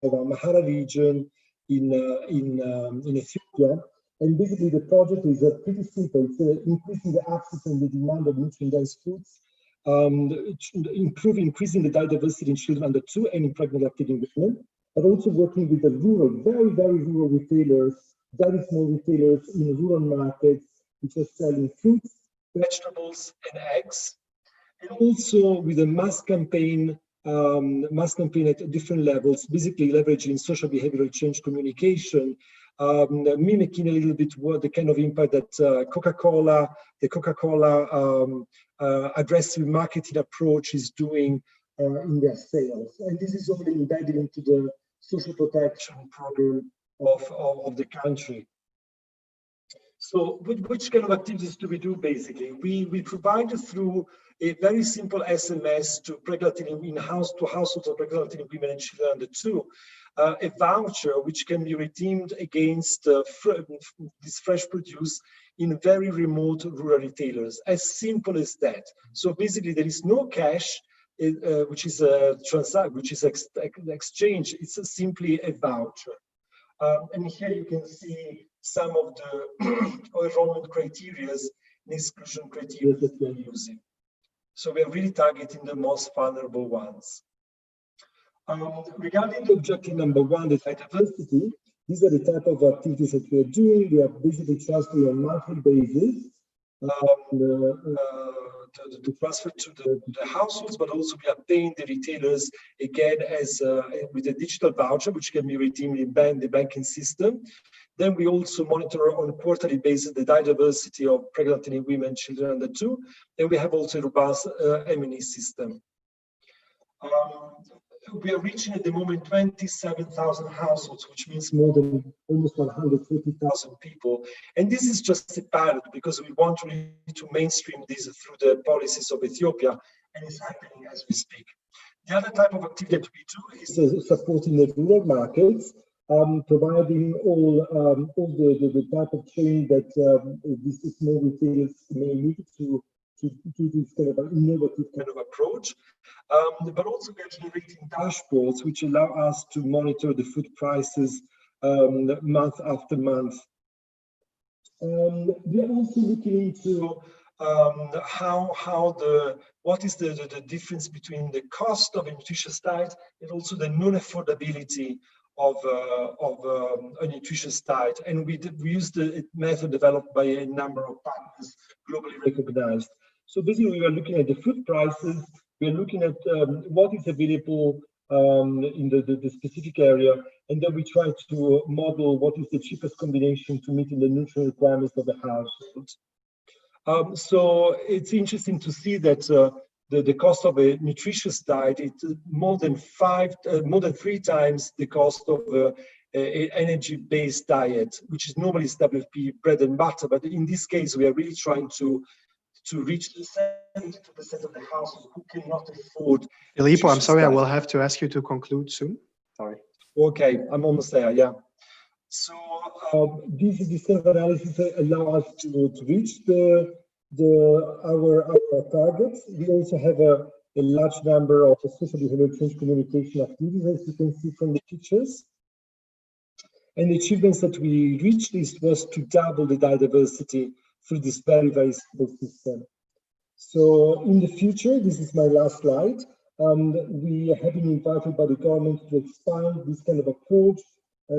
the Amhara region in Ethiopia. And basically, the project is pretty simple. It's increasing the access and the demand of nutrient-dense foods, increasing the diversity in children under 2 and in pregnant lactating women, but also working with the rural, very, very rural retailers, very small retailers in rural markets, which are selling fruits, vegetables, and eggs, and also with a mass campaign at different levels, basically leveraging social behavioral change communication, mimicking a little bit what the kind of impact that the Coca-Cola aggressive marketing approach is doing in their sales. And this is only embedded into the social protection program of the country. So which kind of activities do we do basically? We provide through a very simple SMS to pregnant in-house to households of pregnant women and children under 2, a voucher which can be redeemed against this fresh produce in very remote rural retailers. As simple as that. So basically there is no cash which is exchange. It's simply a voucher. And here you can see some of the enrollment criteria and exclusion criteria that we are using. So we are really targeting the most vulnerable ones. Regarding the objective number 1, the diversity, these are the type of activities that we are doing. We are basically transferring on a monthly basis to transfer to the households, but also we are paying the retailers again as with a digital voucher, which can be redeemed in the banking system. Then we also monitor on a quarterly basis the diversity of pregnant women, children under 2, and we have also a robust M&E system. We are reaching at the moment 27,000 households, which means more than almost 140,000 people. And this is just a pilot because we want really to mainstream this through the policies of Ethiopia, and it's happening as we speak. The other type of activity that we do is supporting the rural markets, providing all the type of training that these small retailers may need to do this kind of innovative kind of approach. But also we are generating dashboards which allow us to monitor the food prices month after month. We are also looking into what is the difference between the cost of a nutritious diet and also the non-affordability of a nutritious diet. And we use the method developed by a number of partners globally recognized. So basically we are looking at the food prices, we are looking at what is available in the specific area, and then we try to model what is the cheapest combination to meet the nutrient requirements of the household. So it's interesting to see that the cost of a nutritious diet is more than 3 times the cost of an energy-based diet, which is normally WFP bread and butter. But in this case, we are really trying to reach the 72% of the households who cannot afford. Filippo, I'm sorry, I will have to ask you to conclude soon. Sorry. Okay, I'm almost there, yeah. So this self-analysis allow us to reach our targets. We also have a large number of social behavior change communication activities, as you can see from the pictures. And the achievements that we reached was to double the diversity through this very, very simple system. So in the future, this is my last slide, we have been invited by the government to expand this kind of approach,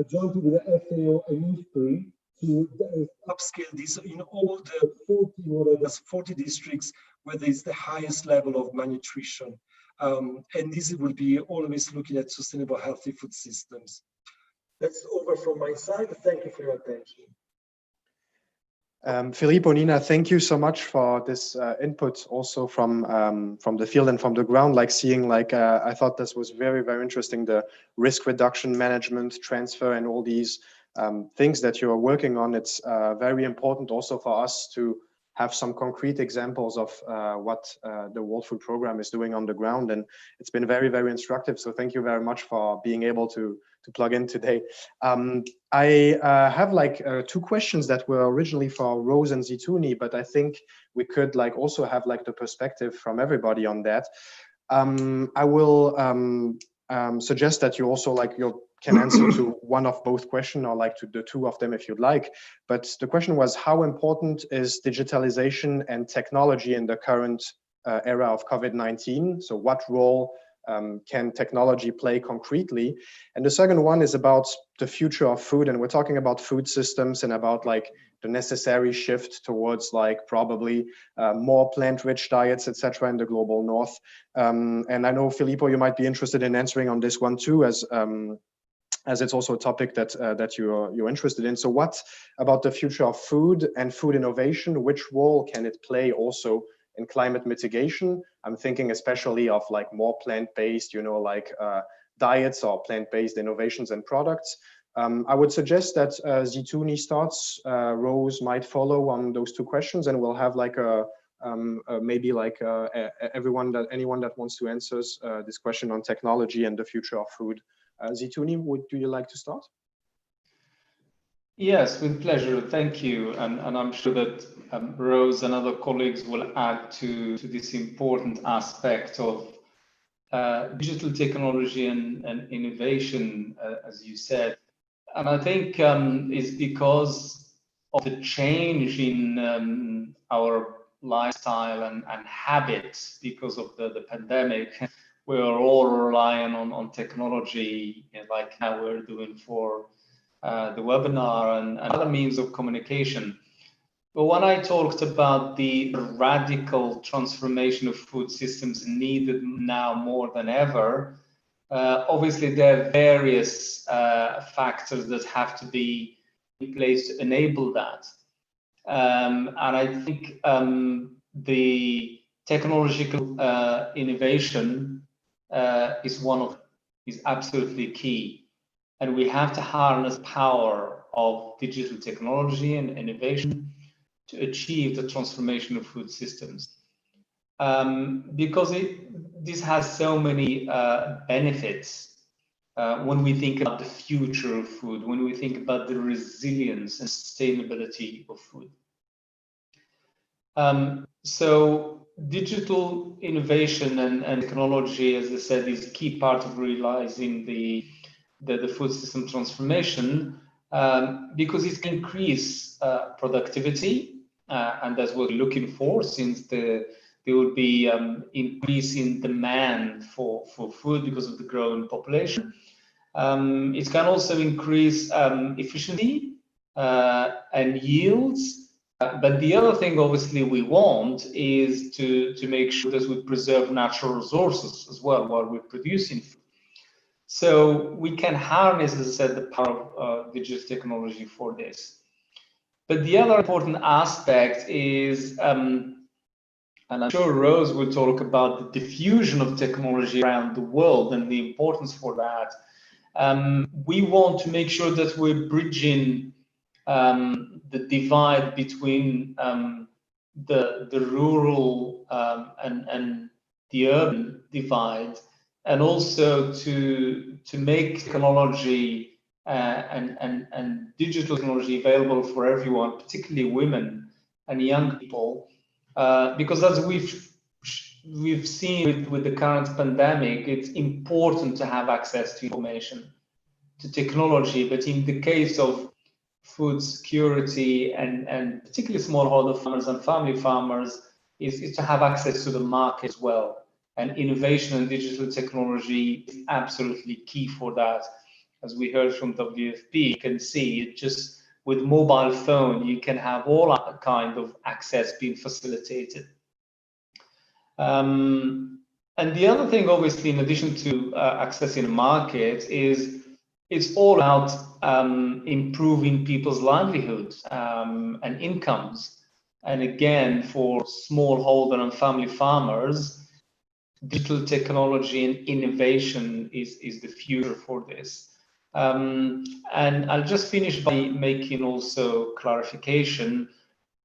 jointly with the FAO and IFPRI, to upscale this in all the 40 districts where there is the highest level of malnutrition. And this will be always looking at sustainable, healthy food systems. That's over from my side. Thank you for your attention. Filippo, Nina, thank you so much for this input also from the field and from the ground, like seeing, like, I thought this was very, very interesting, the risk reduction management, transfer, and all these things that you're working on. It's very important also for us to have some concrete examples of what the World Food Programme is doing on the ground. And it's been very, very instructive. So thank you very much for being able to plug in today. I have like 2 questions that were originally for Rose and Zitouni, but I think we could like also have like the perspective from everybody on that. I will suggest that you also like can answer to one of both questions, or like to the 2 of them if you'd like. But the question was, how important is digitalization and technology in the current era of COVID-19? So what role can technology play concretely? And the second one is about the future of food, and we're talking about food systems and about like the necessary shift towards like probably more plant-rich diets, etc., in the global north. And I know, Filippo, you might be interested in answering on this one too, as as it's also a topic that that you're interested in. So what about the future of food and food innovation? Which role can it play also in climate mitigation? I'm thinking especially of like more plant-based, you know, like diets or plant-based innovations and products. I would suggest that Zitouni starts, Rose might follow on those two questions, and we'll have like a maybe like anyone that wants to answer this question on technology and the future of food. Zitouni, do you like to start? Yes, with pleasure. Thank you. And I'm sure that Rose and other colleagues will add to this important aspect of digital technology and innovation, as you said. And I think it's because of the change in our lifestyle and habits because of the pandemic. We are all relying on technology, like how we're doing for the webinar and other means of communication. But when I talked about the radical transformation of food systems needed now more than ever, obviously there are various factors that have to be in place to enable that. And I think the technological innovation is absolutely key. And we have to harness the power of digital technology and innovation to achieve the transformation of food systems. Because this has so many benefits when we think about the future of food, when we think about the resilience and sustainability of food. So digital innovation and technology, as I said, is a key part of realizing the food system transformation, because it can increase productivity, and that's what we're looking for, since there will be increase in demand for food because of the growing population. It can also increase efficiency and yields. But the other thing, obviously, we want is to make sure that we preserve natural resources as well while we're producing food. So we can harness, as I said, the power of digital technology for this. But the other important aspect is, and I'm sure Rose will talk about the diffusion of technology around the world and the importance for that. We want to make sure that we're bridging the divide between the rural and the urban divide, and also to make technology and digital technology available for everyone, particularly women and young people, because as we've seen with the current pandemic, it's important to have access to information, to technology. But in the case of food security and particularly smallholder farmers and family farmers, is to have access to the market as well. And innovation and digital technology is absolutely key for that. As we heard from WFP, you can see it just with mobile phone, you can have all kind of access being facilitated. And the other thing, obviously, in addition to accessing the market, is it's all about improving people's livelihoods and incomes. And again, for smallholder and family farmers, digital technology and innovation is the future for this. And I'll just finish by making also clarification.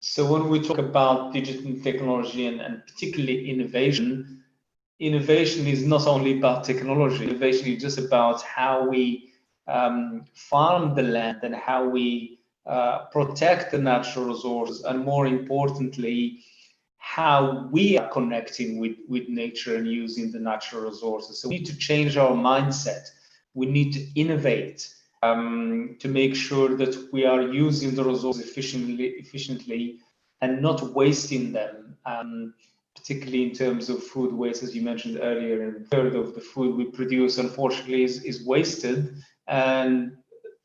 So when we talk about digital technology and particularly innovation, innovation is not only about technology. Innovation is just about how we farm the land and how we protect the natural resources, and more importantly, how we are connecting with nature and using the natural resources. So we need to change our mindset. We need to innovate to make sure that we are using the resources efficiently and not wasting them, particularly in terms of food waste, as you mentioned earlier. A third of the food we produce, unfortunately, is wasted. And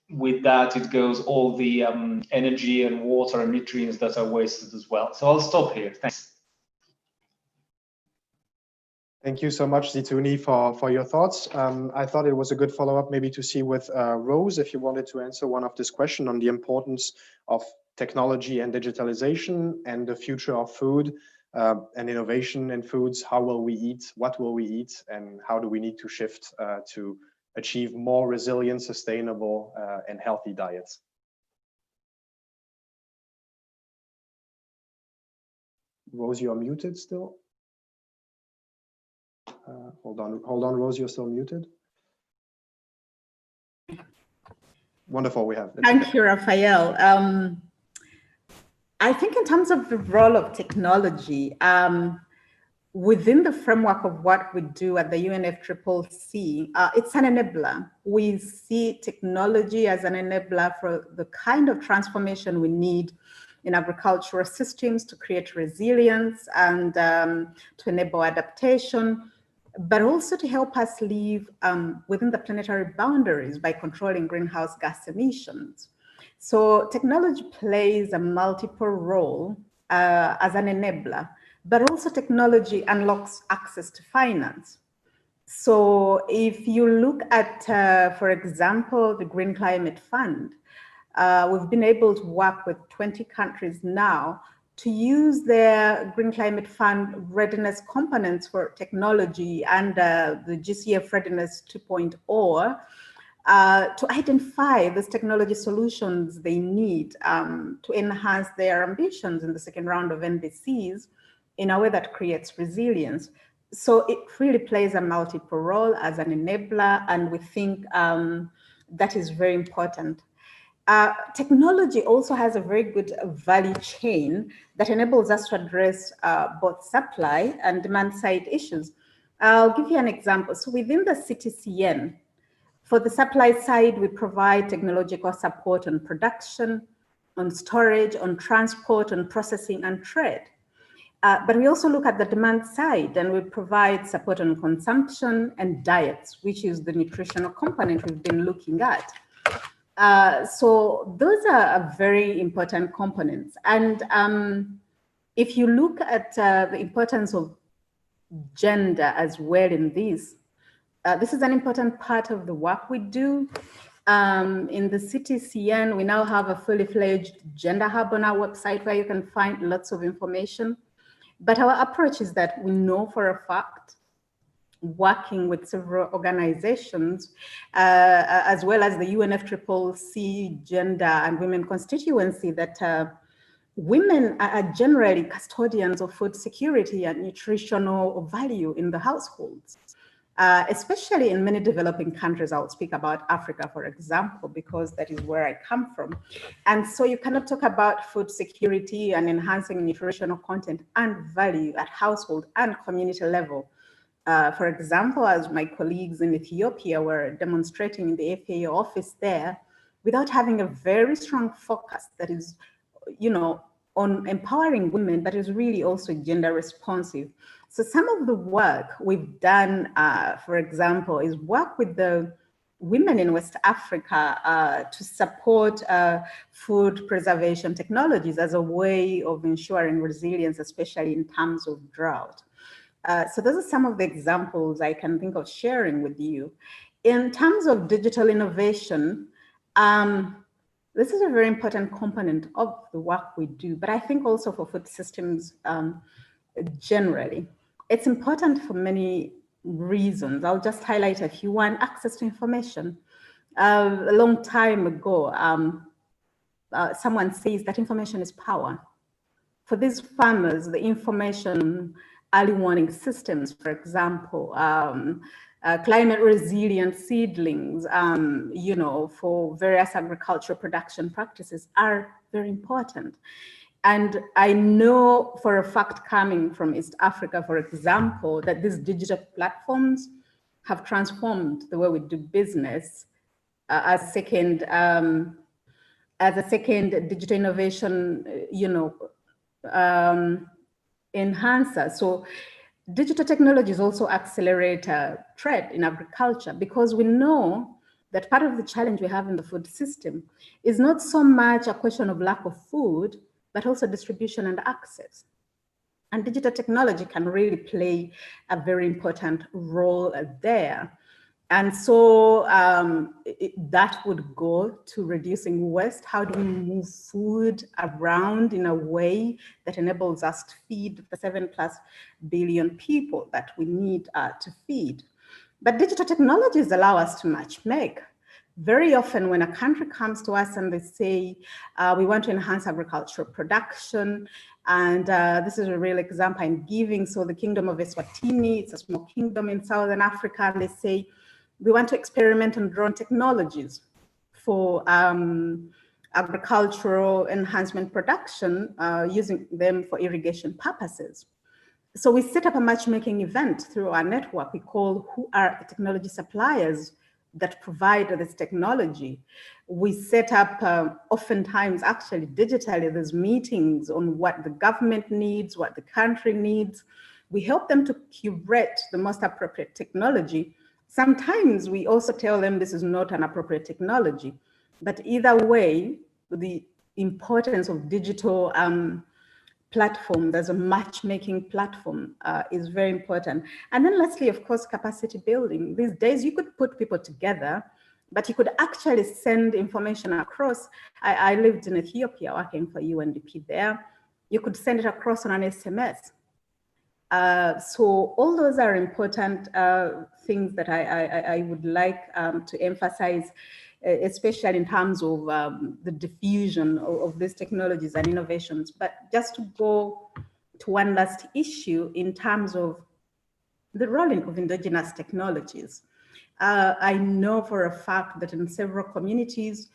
with that, it goes all the energy and water and nutrients that are wasted as well. So I'll stop here. Thanks. Thank you so much, Zitouni, for your thoughts. I thought it was a good follow-up maybe to see with Rose, if you wanted to answer one of this question on the importance of technology and digitalization and the future of food and innovation in foods. How will we eat? What will we eat? And how do we need to shift to achieve more resilient, sustainable, and healthy diets? Rose, you are muted still. Hold on, Rose, you're still muted. Wonderful, we have. Thank you, Raphael. I think in terms of the role of technology, within the framework of what we do at the UNFCCC, it's an enabler. We see technology as an enabler for the kind of transformation we need in agricultural systems to create resilience and to enable adaptation, but also to help us live within the planetary boundaries by controlling greenhouse gas emissions. So technology plays a multiple role as an enabler, but also technology unlocks access to finance. So if you look at, for example, the Green Climate Fund, we've been able to work with 20 countries now to use their Green Climate Fund readiness components for technology and the GCF Readiness 2.0 to identify these technology solutions they need to enhance their ambitions in the second round of NDCs in a way that creates resilience. So it really plays a multiple role as an enabler, and we think that is very important. Technology also has a very good value chain that enables us to address both supply and demand side issues. I'll give you an example. So within the CTCN, for the supply side, we provide technological support on production, on storage, on transport, on processing and trade. But we also look at the demand side, and we provide support on consumption and diets, which is the nutritional component we've been looking at. So those are very important components. And if you look at the importance of gender as well in this, this is an important part of the work we do. In the CTCN, we now have a fully fledged gender hub on our website where you can find lots of information. But our approach is that we know for a fact, working with several organizations, as well as the UNFCCC Gender and Women Constituency, that women are generally custodians of food security and nutritional value in the households, especially in many developing countries. I'll speak about Africa, for example, because that is where I come from. And so you cannot talk about food security and enhancing nutritional content and value at household and community level. For example, as my colleagues in Ethiopia were demonstrating in the FAO office there, without having a very strong focus that is, on empowering women, but is really also gender responsive. So some of the work we've done, for example, is work with the women in West Africa to support food preservation technologies as a way of ensuring resilience, especially in terms of drought. So those are some of the examples I can think of sharing with you. In terms of digital innovation, this is a very important component of the work we do, but I think also for food systems generally. It's important for many reasons. I'll just highlight a few. One, access to information. A long time ago, someone says that information is power. For these farmers, the information, early warning systems, for example, climate resilient seedlings, for various agricultural production practices are very important. And I know for a fact, coming from East Africa, for example, that these digital platforms have transformed the way we do business as a second digital innovation, enhancer. So digital technologies also accelerate trade in agriculture, because we know that part of the challenge we have in the food system is not so much a question of lack of food, but also distribution and access. And digital technology can really play a very important role there. And so that would go to reducing waste. How do we move food around in a way that enables us to feed the 7+ billion people that we need to feed? But digital technologies allow us to match make. Very often when a country comes to us and they say, we want to enhance agricultural production, and this is a real example I'm giving. So the Kingdom of Eswatini, it's a small kingdom in Southern Africa, and they say, we want to experiment on drone technologies for agricultural enhancement production, using them for irrigation purposes. So we set up a matchmaking event through our network. We call who are the technology suppliers that provide this technology. We set up oftentimes actually digitally these meetings on what the government needs, what the country needs. We help them to curate the most appropriate technology. Sometimes we also tell them this is not an appropriate technology, but either way, the importance of digital platform, there's a matchmaking platform is very important. And then lastly, of course, capacity building. These days you could put people together, but you could actually send information across. I lived in Ethiopia working for UNDP there. You could send it across on an SMS. So all those are important things that I would like to emphasize, especially in terms of the diffusion of these technologies and innovations. But just to go to one last issue in terms of the role of indigenous technologies. I know for a fact that in several communities,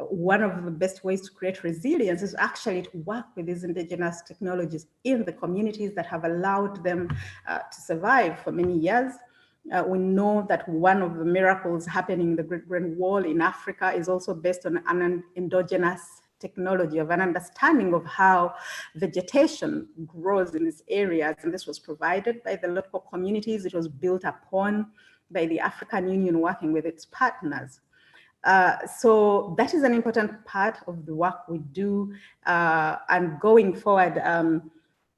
one of the best ways to create resilience is actually to work with these indigenous technologies in the communities that have allowed them to survive for many years. We know that one of the miracles happening in the Great Brain Wall in Africa is also based on an endogenous technology of an understanding of how vegetation grows in these areas. And this was provided by the local communities. It was built upon by the African Union working with its partners. So that is an important part of the work we do. And going forward,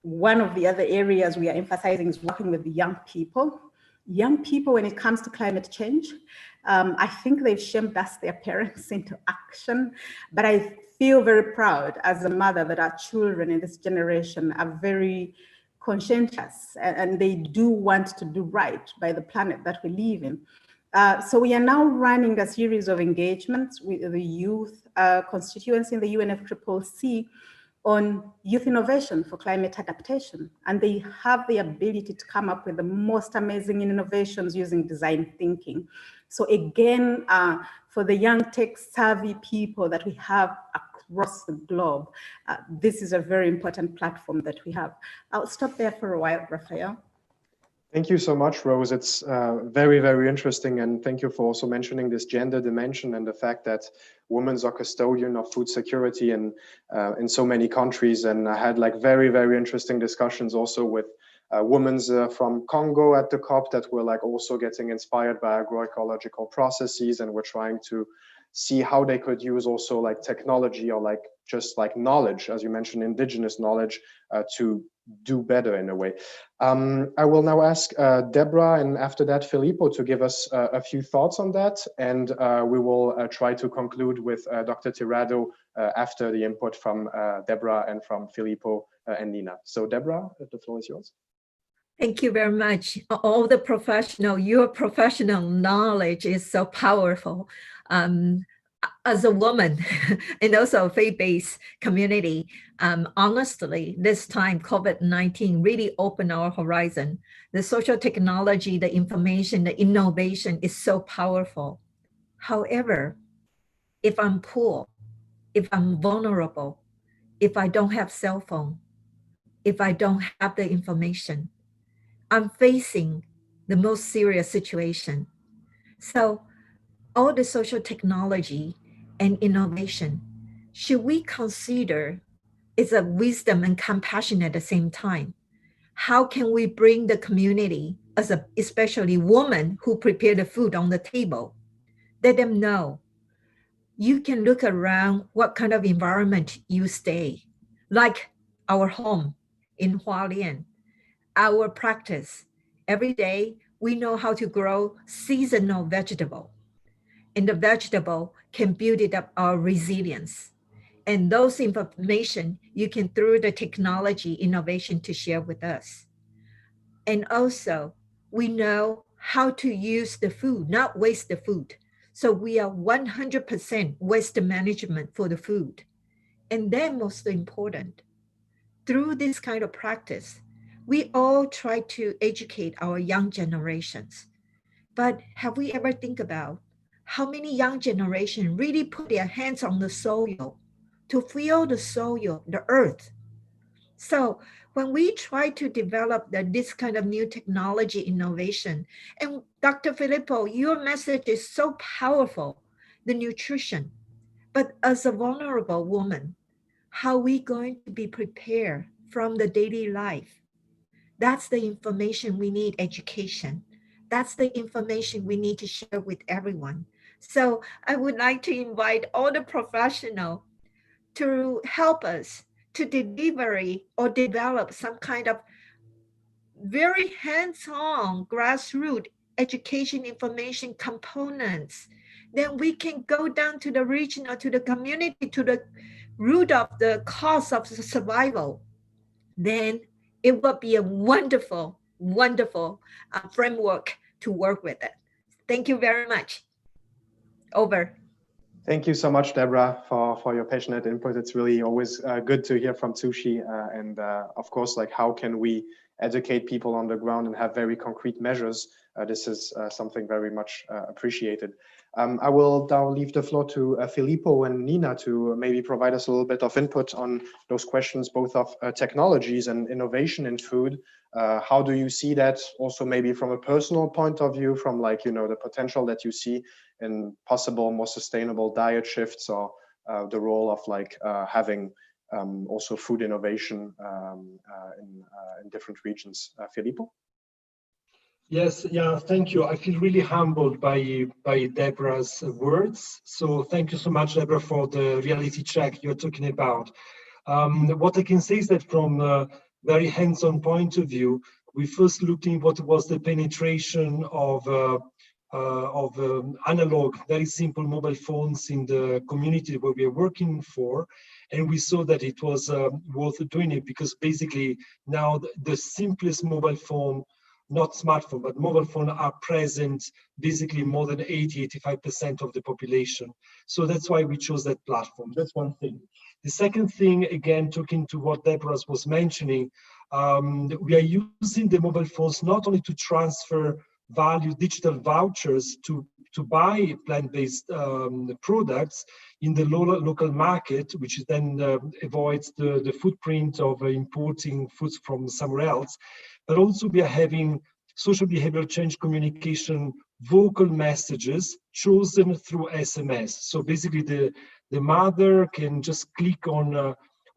one of the other areas we are emphasizing is working with the young people. Young people, when it comes to climate change, I think they've shamed us, their parents, into action. But I feel very proud as a mother that our children in this generation are very conscientious and they do want to do right by the planet that we live in. So we are now running a series of engagements with the youth constituency in the UNFCCC on youth innovation for climate adaptation. And they have the ability to come up with the most amazing innovations using design thinking. So again, for the young tech savvy people that we have across the globe, this is a very important platform that we have. I'll stop there for a while, Raphael. Thank you so much, Rose. It's very, very interesting. And thank you for also mentioning this gender dimension and the fact that women are custodian of food security in so many countries. And I had like very, very interesting discussions also with women from Congo at the COP that were like also getting inspired by agroecological processes. And we're trying to see how they could use also like technology or like just like knowledge, as you mentioned, indigenous knowledge to do better in a way. I will now ask Debra and after that Filippo to give us a few thoughts on that, and we will try to conclude with Dr. Tirado after the input from Debra and from Filippo and Nina. So Debra, the floor is yours. Thank you very much. Your professional knowledge is so powerful. As a woman and also a faith-based community, honestly, this time COVID-19 really opened our horizon. The social technology, the information, the innovation is so powerful. However, if I'm poor, if I'm vulnerable, if I don't have cell phone, if I don't have the information, I'm facing the most serious situation. So all the social technology and innovation, should we consider is a wisdom and compassion at the same time? How can we bring the community, especially women who prepare the food on the table, let them know you can look around what kind of environment you stay, like our home. in Hualien. Our practice, every day, we know how to grow seasonal vegetable. And the vegetable can build it up our resilience. And those information you can through the technology innovation to share with us. And also, we know how to use the food, not waste the food. So we are 100% waste management for the food. And then most important, through this kind of practice, we all try to educate our young generations. But have we ever think about how many young generation really put their hands on the soil to feel the soil, the earth? So when we try to develop this kind of new technology innovation, and Dr. Filippo, your message is so powerful, the nutrition. But as a vulnerable woman, how are we going to be prepared from the daily life? That's the information we need, education. That's the information we need to share with everyone. So I would like to invite all the professionals to help us to deliver or develop some kind of very hands-on grassroots education information components. Then we can go down to the regional, to the community, to the root of the cause of the survival. Then it will be a wonderful, wonderful framework to work with it. Thank you very much. Over. Thank you so much, Debra, for your passionate input. It's really always good to hear from Tzu Chi, and of course, like how can we educate people on the ground and have very concrete measures. This is something very much appreciated. I will now leave the floor to Filippo and Nina to maybe provide us a little bit of input on those questions, both of technologies and innovation in food. How do you see that also maybe from a personal point of view, from like, you know, the potential that you see in possible more sustainable diet shifts, or the role of like having also food innovation in different regions. Filippo? Yes, yeah, thank you. I feel really humbled by Debra's words. So thank you so much, Debra, for the reality check you're talking about. What I can say is that from a very hands-on point of view, we first looked in what was the penetration of analog, very simple mobile phones in the community where we are working for. And we saw that it was worth doing it, because basically now the simplest mobile phone, not smartphone, but mobile phone, are present basically more than 80–85% of the population. So that's why we chose that platform. That's one thing. The second thing, again, talking to what Debra was mentioning, we are using the mobile phones not only to transfer value, digital vouchers to buy plant-based products in the local market, which then avoids the footprint of importing foods from somewhere else, but also we are having social behavioral change communication, vocal messages chosen through SMS. So basically the mother can just click on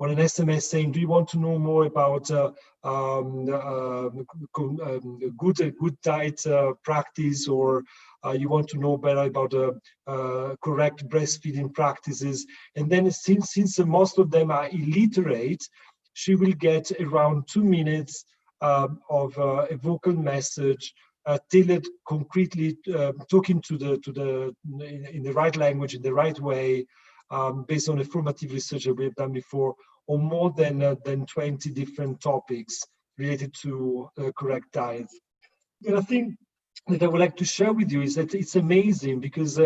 an SMS saying, do you want to know more about good diet practice, or you want to know better about correct breastfeeding practices? And then since most of them are illiterate, she will get around 2 minutes of a vocal message tailored concretely, talking to the in the right language, in the right way, based on a formative research that we have done before, on more than 20 different topics related to correct diet. And I think that I would like to share with you is that it's amazing, because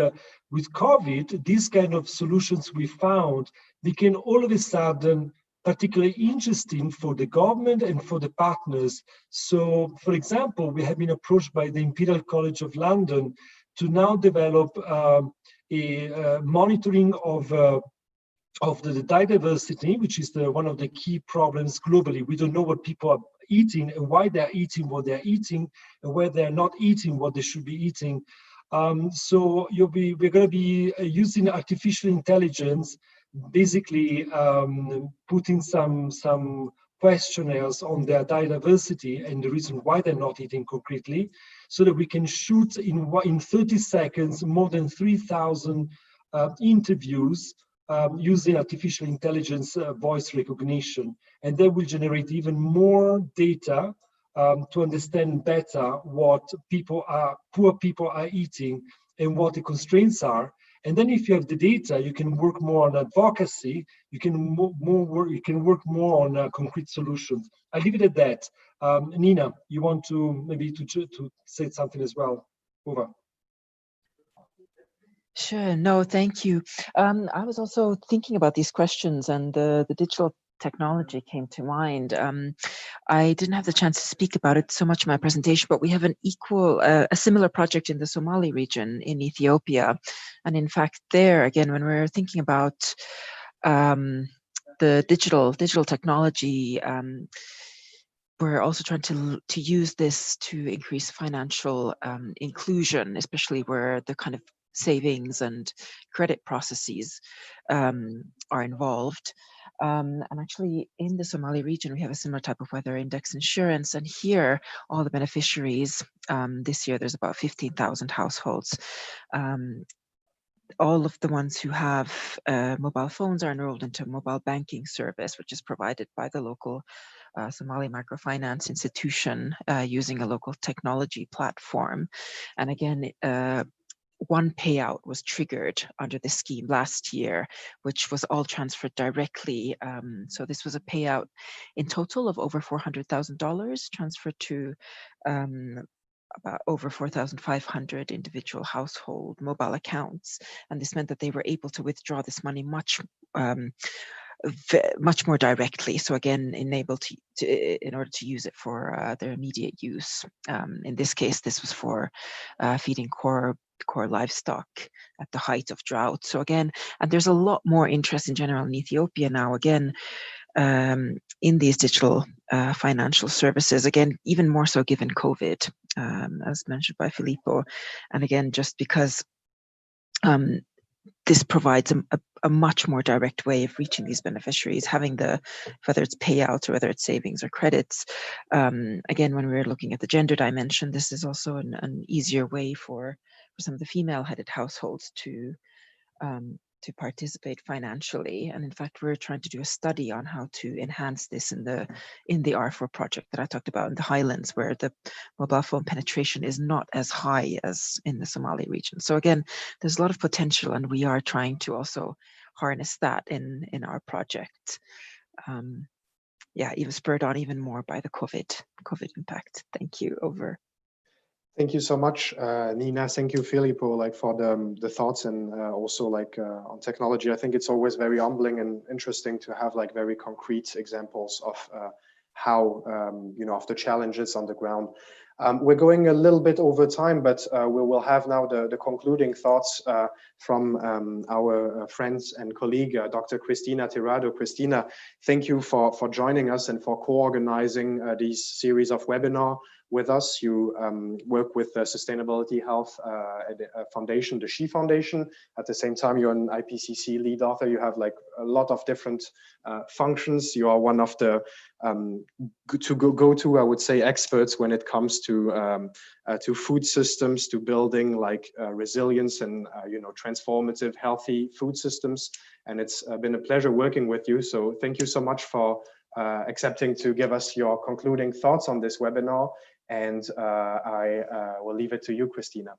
with COVID, these kind of solutions we found became all of a sudden particularly interesting for the government and for the partners. So, for example, we have been approached by the Imperial College of London to now develop a monitoring of the diet diversity, which is one of the key problems globally. We don't know what people are eating and why they're eating what they're eating, and where they're not eating what they should be eating. So we're going to be using artificial intelligence, basically putting some questionnaires on their diet diversity and the reason why they're not eating concretely, so that we can shoot in 30 seconds more than 3,000 interviews using artificial intelligence voice recognition, and that will generate even more data to understand better what poor people are eating and what the constraints are. And then if you have the data, you can work more on advocacy, you can work more on concrete solutions. I leave it at that. Nina, you want to maybe to say something as well? Over. Sure. No, thank you. I was also thinking about these questions, and the digital technology came to mind. I didn't have the chance to speak about it so much in my presentation, but we have a similar project in the Somali region in Ethiopia. And in fact, there, again, when we're thinking about the digital technology, we're also trying to use this to increase financial inclusion, especially where the kind of savings and credit processes are involved. And actually in the Somali region, we have a similar type of weather index insurance. And here, all the beneficiaries, this year, there's about 15,000 households. All of the ones who have mobile phones are enrolled into a mobile banking service, which is provided by the local Somali microfinance institution using a local technology platform. And again, one payout was triggered under this scheme last year, which was all transferred directly. So this was a payout in total of over $400,000 transferred to about over 4,500 individual household mobile accounts. And this meant that they were able to withdraw this money much more directly. So again, enabled in order to use it for their immediate use. In this case, this was for feeding core livestock at the height of drought. So again, and there's a lot more interest in general in Ethiopia now, again, in these digital financial services, again, even more so given COVID, as mentioned by Filippo. And again, just because this provides a much more direct way of reaching these beneficiaries, having whether it's payouts or whether it's savings or credits. Again, when we're looking at the gender dimension, this is also an easier way for some of the female-headed households to participate financially. And in fact, we're trying to do a study on how to enhance this in the R4 project that I talked about in the Highlands, where the mobile phone penetration is not as high as in the Somali region. So again, there's a lot of potential, and we are trying to also harness that in our project. Even spurred on even more by the COVID impact. Thank you. Over. Thank you so much, Nina. Thank you, Filippo, for the thoughts, and also on technology. I think it's always very humbling and interesting to have very concrete examples of how of the challenges on the ground. We're going a little bit over time, but we will have now the concluding thoughts from our friends and colleague, Dr. Cristina Tirado. Cristina, thank you for joining us and for co-organizing these series of webinars with us. You work with the Sustainability Health Foundation, the Chi Foundation. At the same time, you're an IPCC lead author. You have a lot of different functions. You are one of the go-to, I would say, experts when it comes to food systems, to building resilience and transformative, healthy food systems. And it's been a pleasure working with you. So thank you so much for accepting to give us your concluding thoughts on this webinar. And I will leave it to you, Cristina.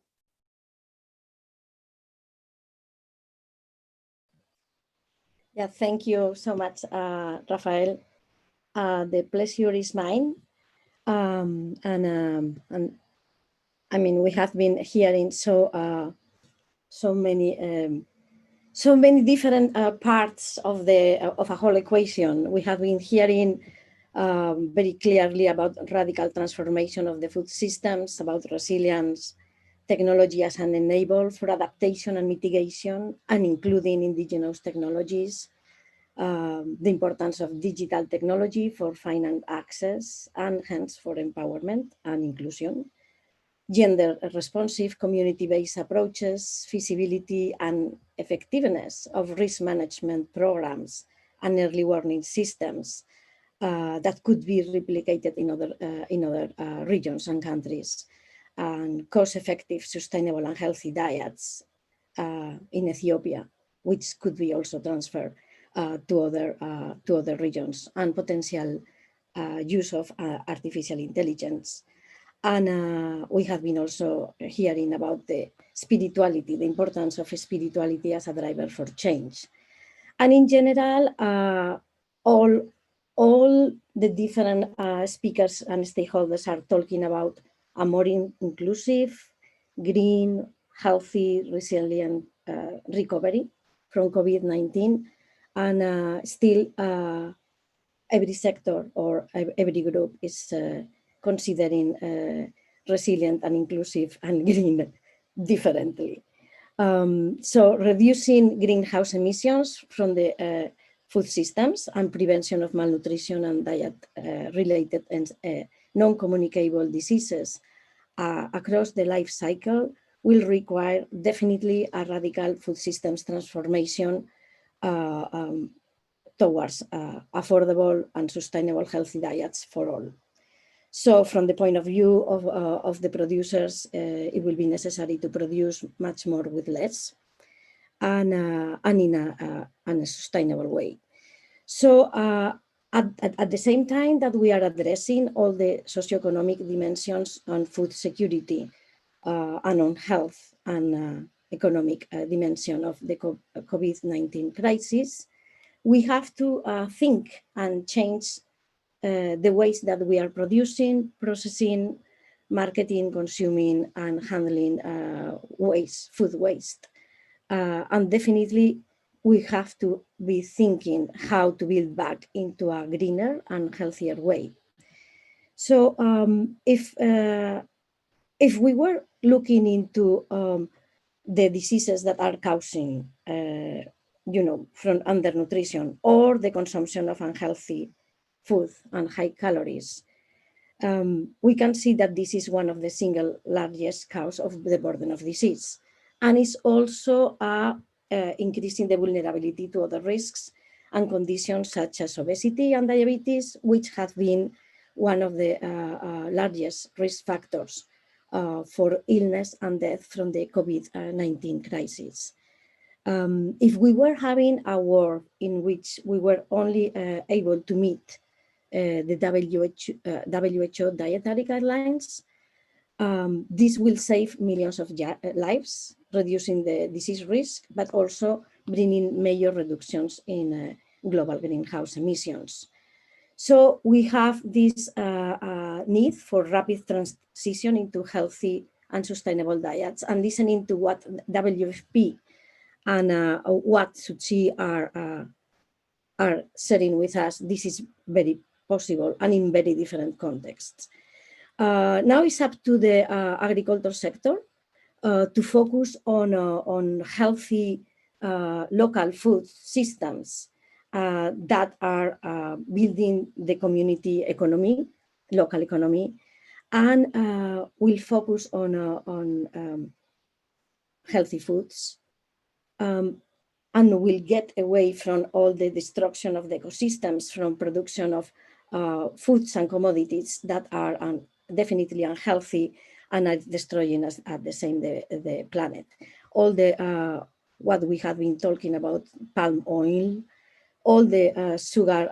Yeah, thank you so much, Raphael. The pleasure is mine. And I mean, we have been hearing so many different parts of a whole equation. We have been hearing very clearly about radical transformation of the food systems, about resilience, technology as an enabler for adaptation and mitigation, and including indigenous technologies, the importance of digital technology for finance access and hence for empowerment and inclusion, gender responsive community-based approaches, feasibility and effectiveness of risk management programs and early warning systems that could be replicated in other regions and countries, and cost-effective, sustainable and healthy diets in Ethiopia. which could be also transferred to other regions, and potential use of artificial intelligence. And we have been also hearing about the spirituality, the importance of spirituality as a driver for change. And in general, all the different speakers and stakeholders are talking about a more inclusive, green, healthy, resilient recovery from COVID-19. And still, every sector or every group is considering resilient and inclusive and green differently. So reducing greenhouse emissions from the food systems and prevention of malnutrition and diet-related and non-communicable diseases across the life cycle will require definitely a radical food systems transformation towards affordable and sustainable healthy diets for all. So from the point of view of the producers, it will be necessary to produce much more with less and in a sustainable way. So at the same time that we are addressing all the socioeconomic dimensions on food security and on health and economic dimension of the COVID-19 crisis, we have to think and change the ways that we are producing, processing, marketing, consuming, and handling food waste. And definitely, we have to be thinking how to build back into a greener and healthier way. So if we were looking into the diseases that are causing, from undernutrition or the consumption of unhealthy food and high calories, we can see that this is one of the single largest cause of the burden of disease. And it's also increasing the vulnerability to other risks and conditions such as obesity and diabetes, which have been one of the largest risk factors for illness and death from the COVID-19 crisis. If we were having a world in which we were only able to meet the WHO dietary guidelines, this will save millions of lives, reducing the disease risk, but also bringing major reductions in global greenhouse emissions. So we have this need for rapid transition into healthy and sustainable diets, and listening to what WFP and what Tzu Chi are sharing with us, this is very possible and in very different contexts. Now it's up to the agriculture sector to focus on healthy local food systems that are building the community economy, local economy, and will focus on healthy foods, and will get away from all the destruction of the ecosystems from production of foods and commodities that are definitely unhealthy and are destroying us at the same the planet. All the what we have been talking about, palm oil, all the sugar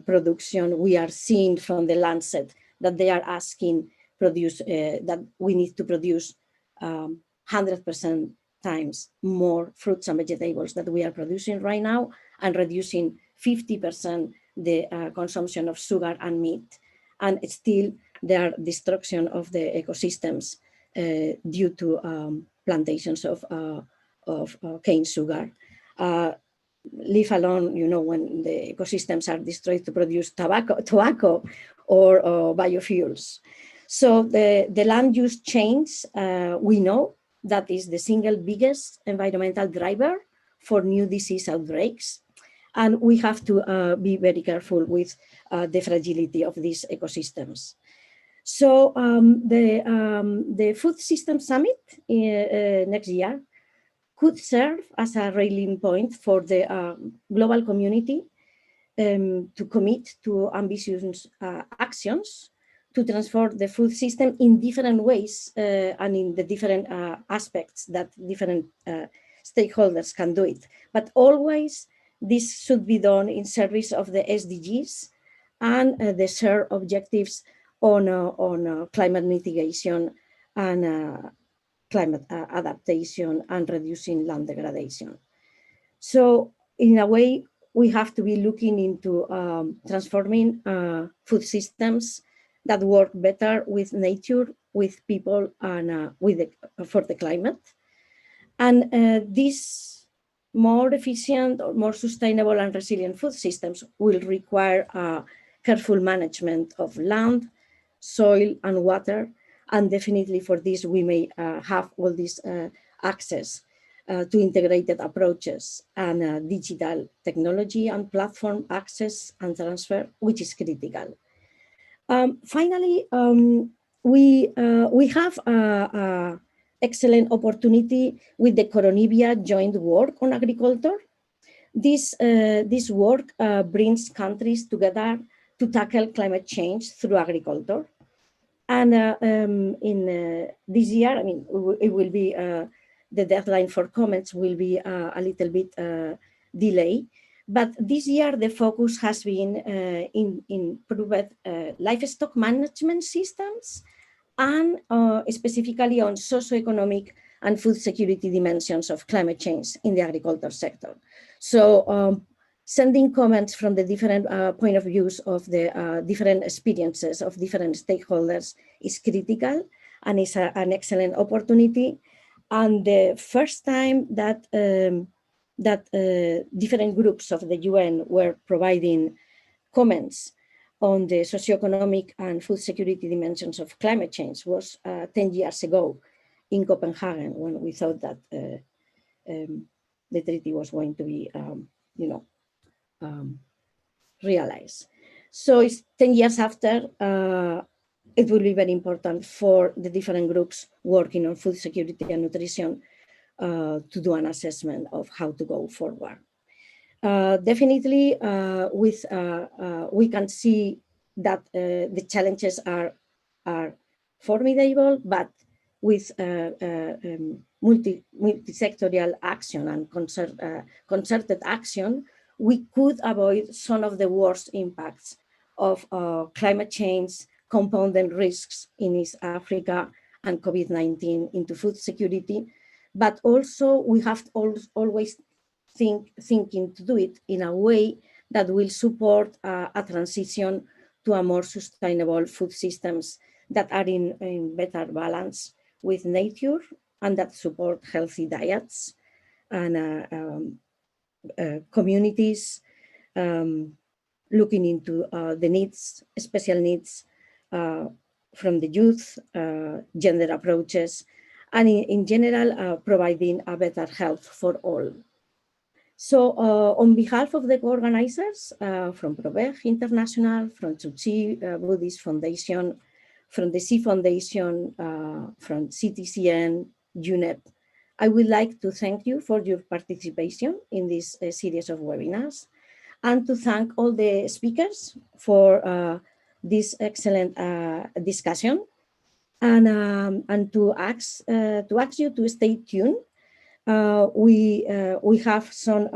production, we are seeing from the Lancet that they are asking that we need to produce 100% times more fruits and vegetables that we are producing right now, and reducing 50% the consumption of sugar and meat. And still there are destruction of the ecosystems due to plantations of cane sugar. Leave alone, when the ecosystems are destroyed to produce tobacco or biofuels. So the land use change, we know that is the single biggest environmental driver for new disease outbreaks. And we have to be very careful with the fragility of these ecosystems. So the Food System Summit next year could serve as a rallying point for the global community to commit to ambitious actions to transform the food system in different ways and in the different aspects that different stakeholders can do it. But always this should be done in service of the SDGs and the shared objectives on climate mitigation and climate adaptation and reducing land degradation. So in a way, we have to be looking into transforming food systems that work better with nature, with people, and for the climate. And these more efficient, or more sustainable and resilient food systems will require careful management of land, soil, and water. And definitely for this, we may have all this access to integrated approaches and digital technology and platform access and transfer, which is critical. Finally, we have an excellent opportunity with the Coronibia joint work on agriculture. This work brings countries together to tackle climate change through agriculture. And in this year, I mean, it will be the deadline for comments will be a little bit delayed. But this year, the focus has been in ProVeg livestock management systems and specifically on socioeconomic and food security dimensions of climate change in the agriculture sector. So sending comments from the different point of views of the different experiences of different stakeholders is critical and is an excellent opportunity. And the first time that different groups of the UN were providing comments on the socioeconomic and food security dimensions of climate change was 10 years ago in Copenhagen, when we thought that the treaty was going to be, realized. So it's 10 years after, it will be very important for the different groups working on food security and nutrition to do an assessment of how to go forward. Definitely, we can see that the challenges are formidable, but with multi-sectorial action and concerted action, we could avoid some of the worst impacts of climate change, compounded risks in East Africa, and COVID-19 into food security. But also we have to always thinking to do it in a way that will support a transition to a more sustainable food systems that are in better balance with nature and that support healthy diets and communities looking into the needs, special needs from the youth, gender approaches, and in general, providing a better health for all. So on behalf of the organizers from ProVeg International, from Tzu Chi Buddhist Foundation, from the Sea Foundation, from CTCN, UNEP, I would like to thank you for your participation in this series of webinars, and to thank all the speakers for this excellent discussion, and to ask you to stay tuned. We have some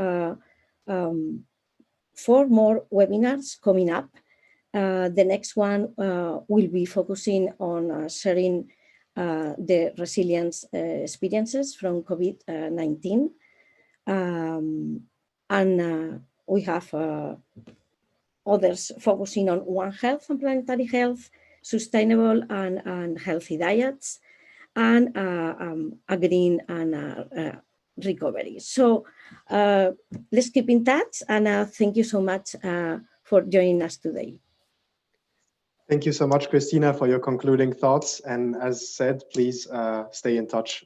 4 more webinars coming up. The next one will be focusing on sharing the resilience experiences from COVID-19. And we have others focusing on One Health and planetary health, sustainable and healthy diets, and a green and recovery. So let's keep in touch, and thank you so much for joining us today. Thank you so much, Cristina, for your concluding thoughts. And as said, please stay in touch.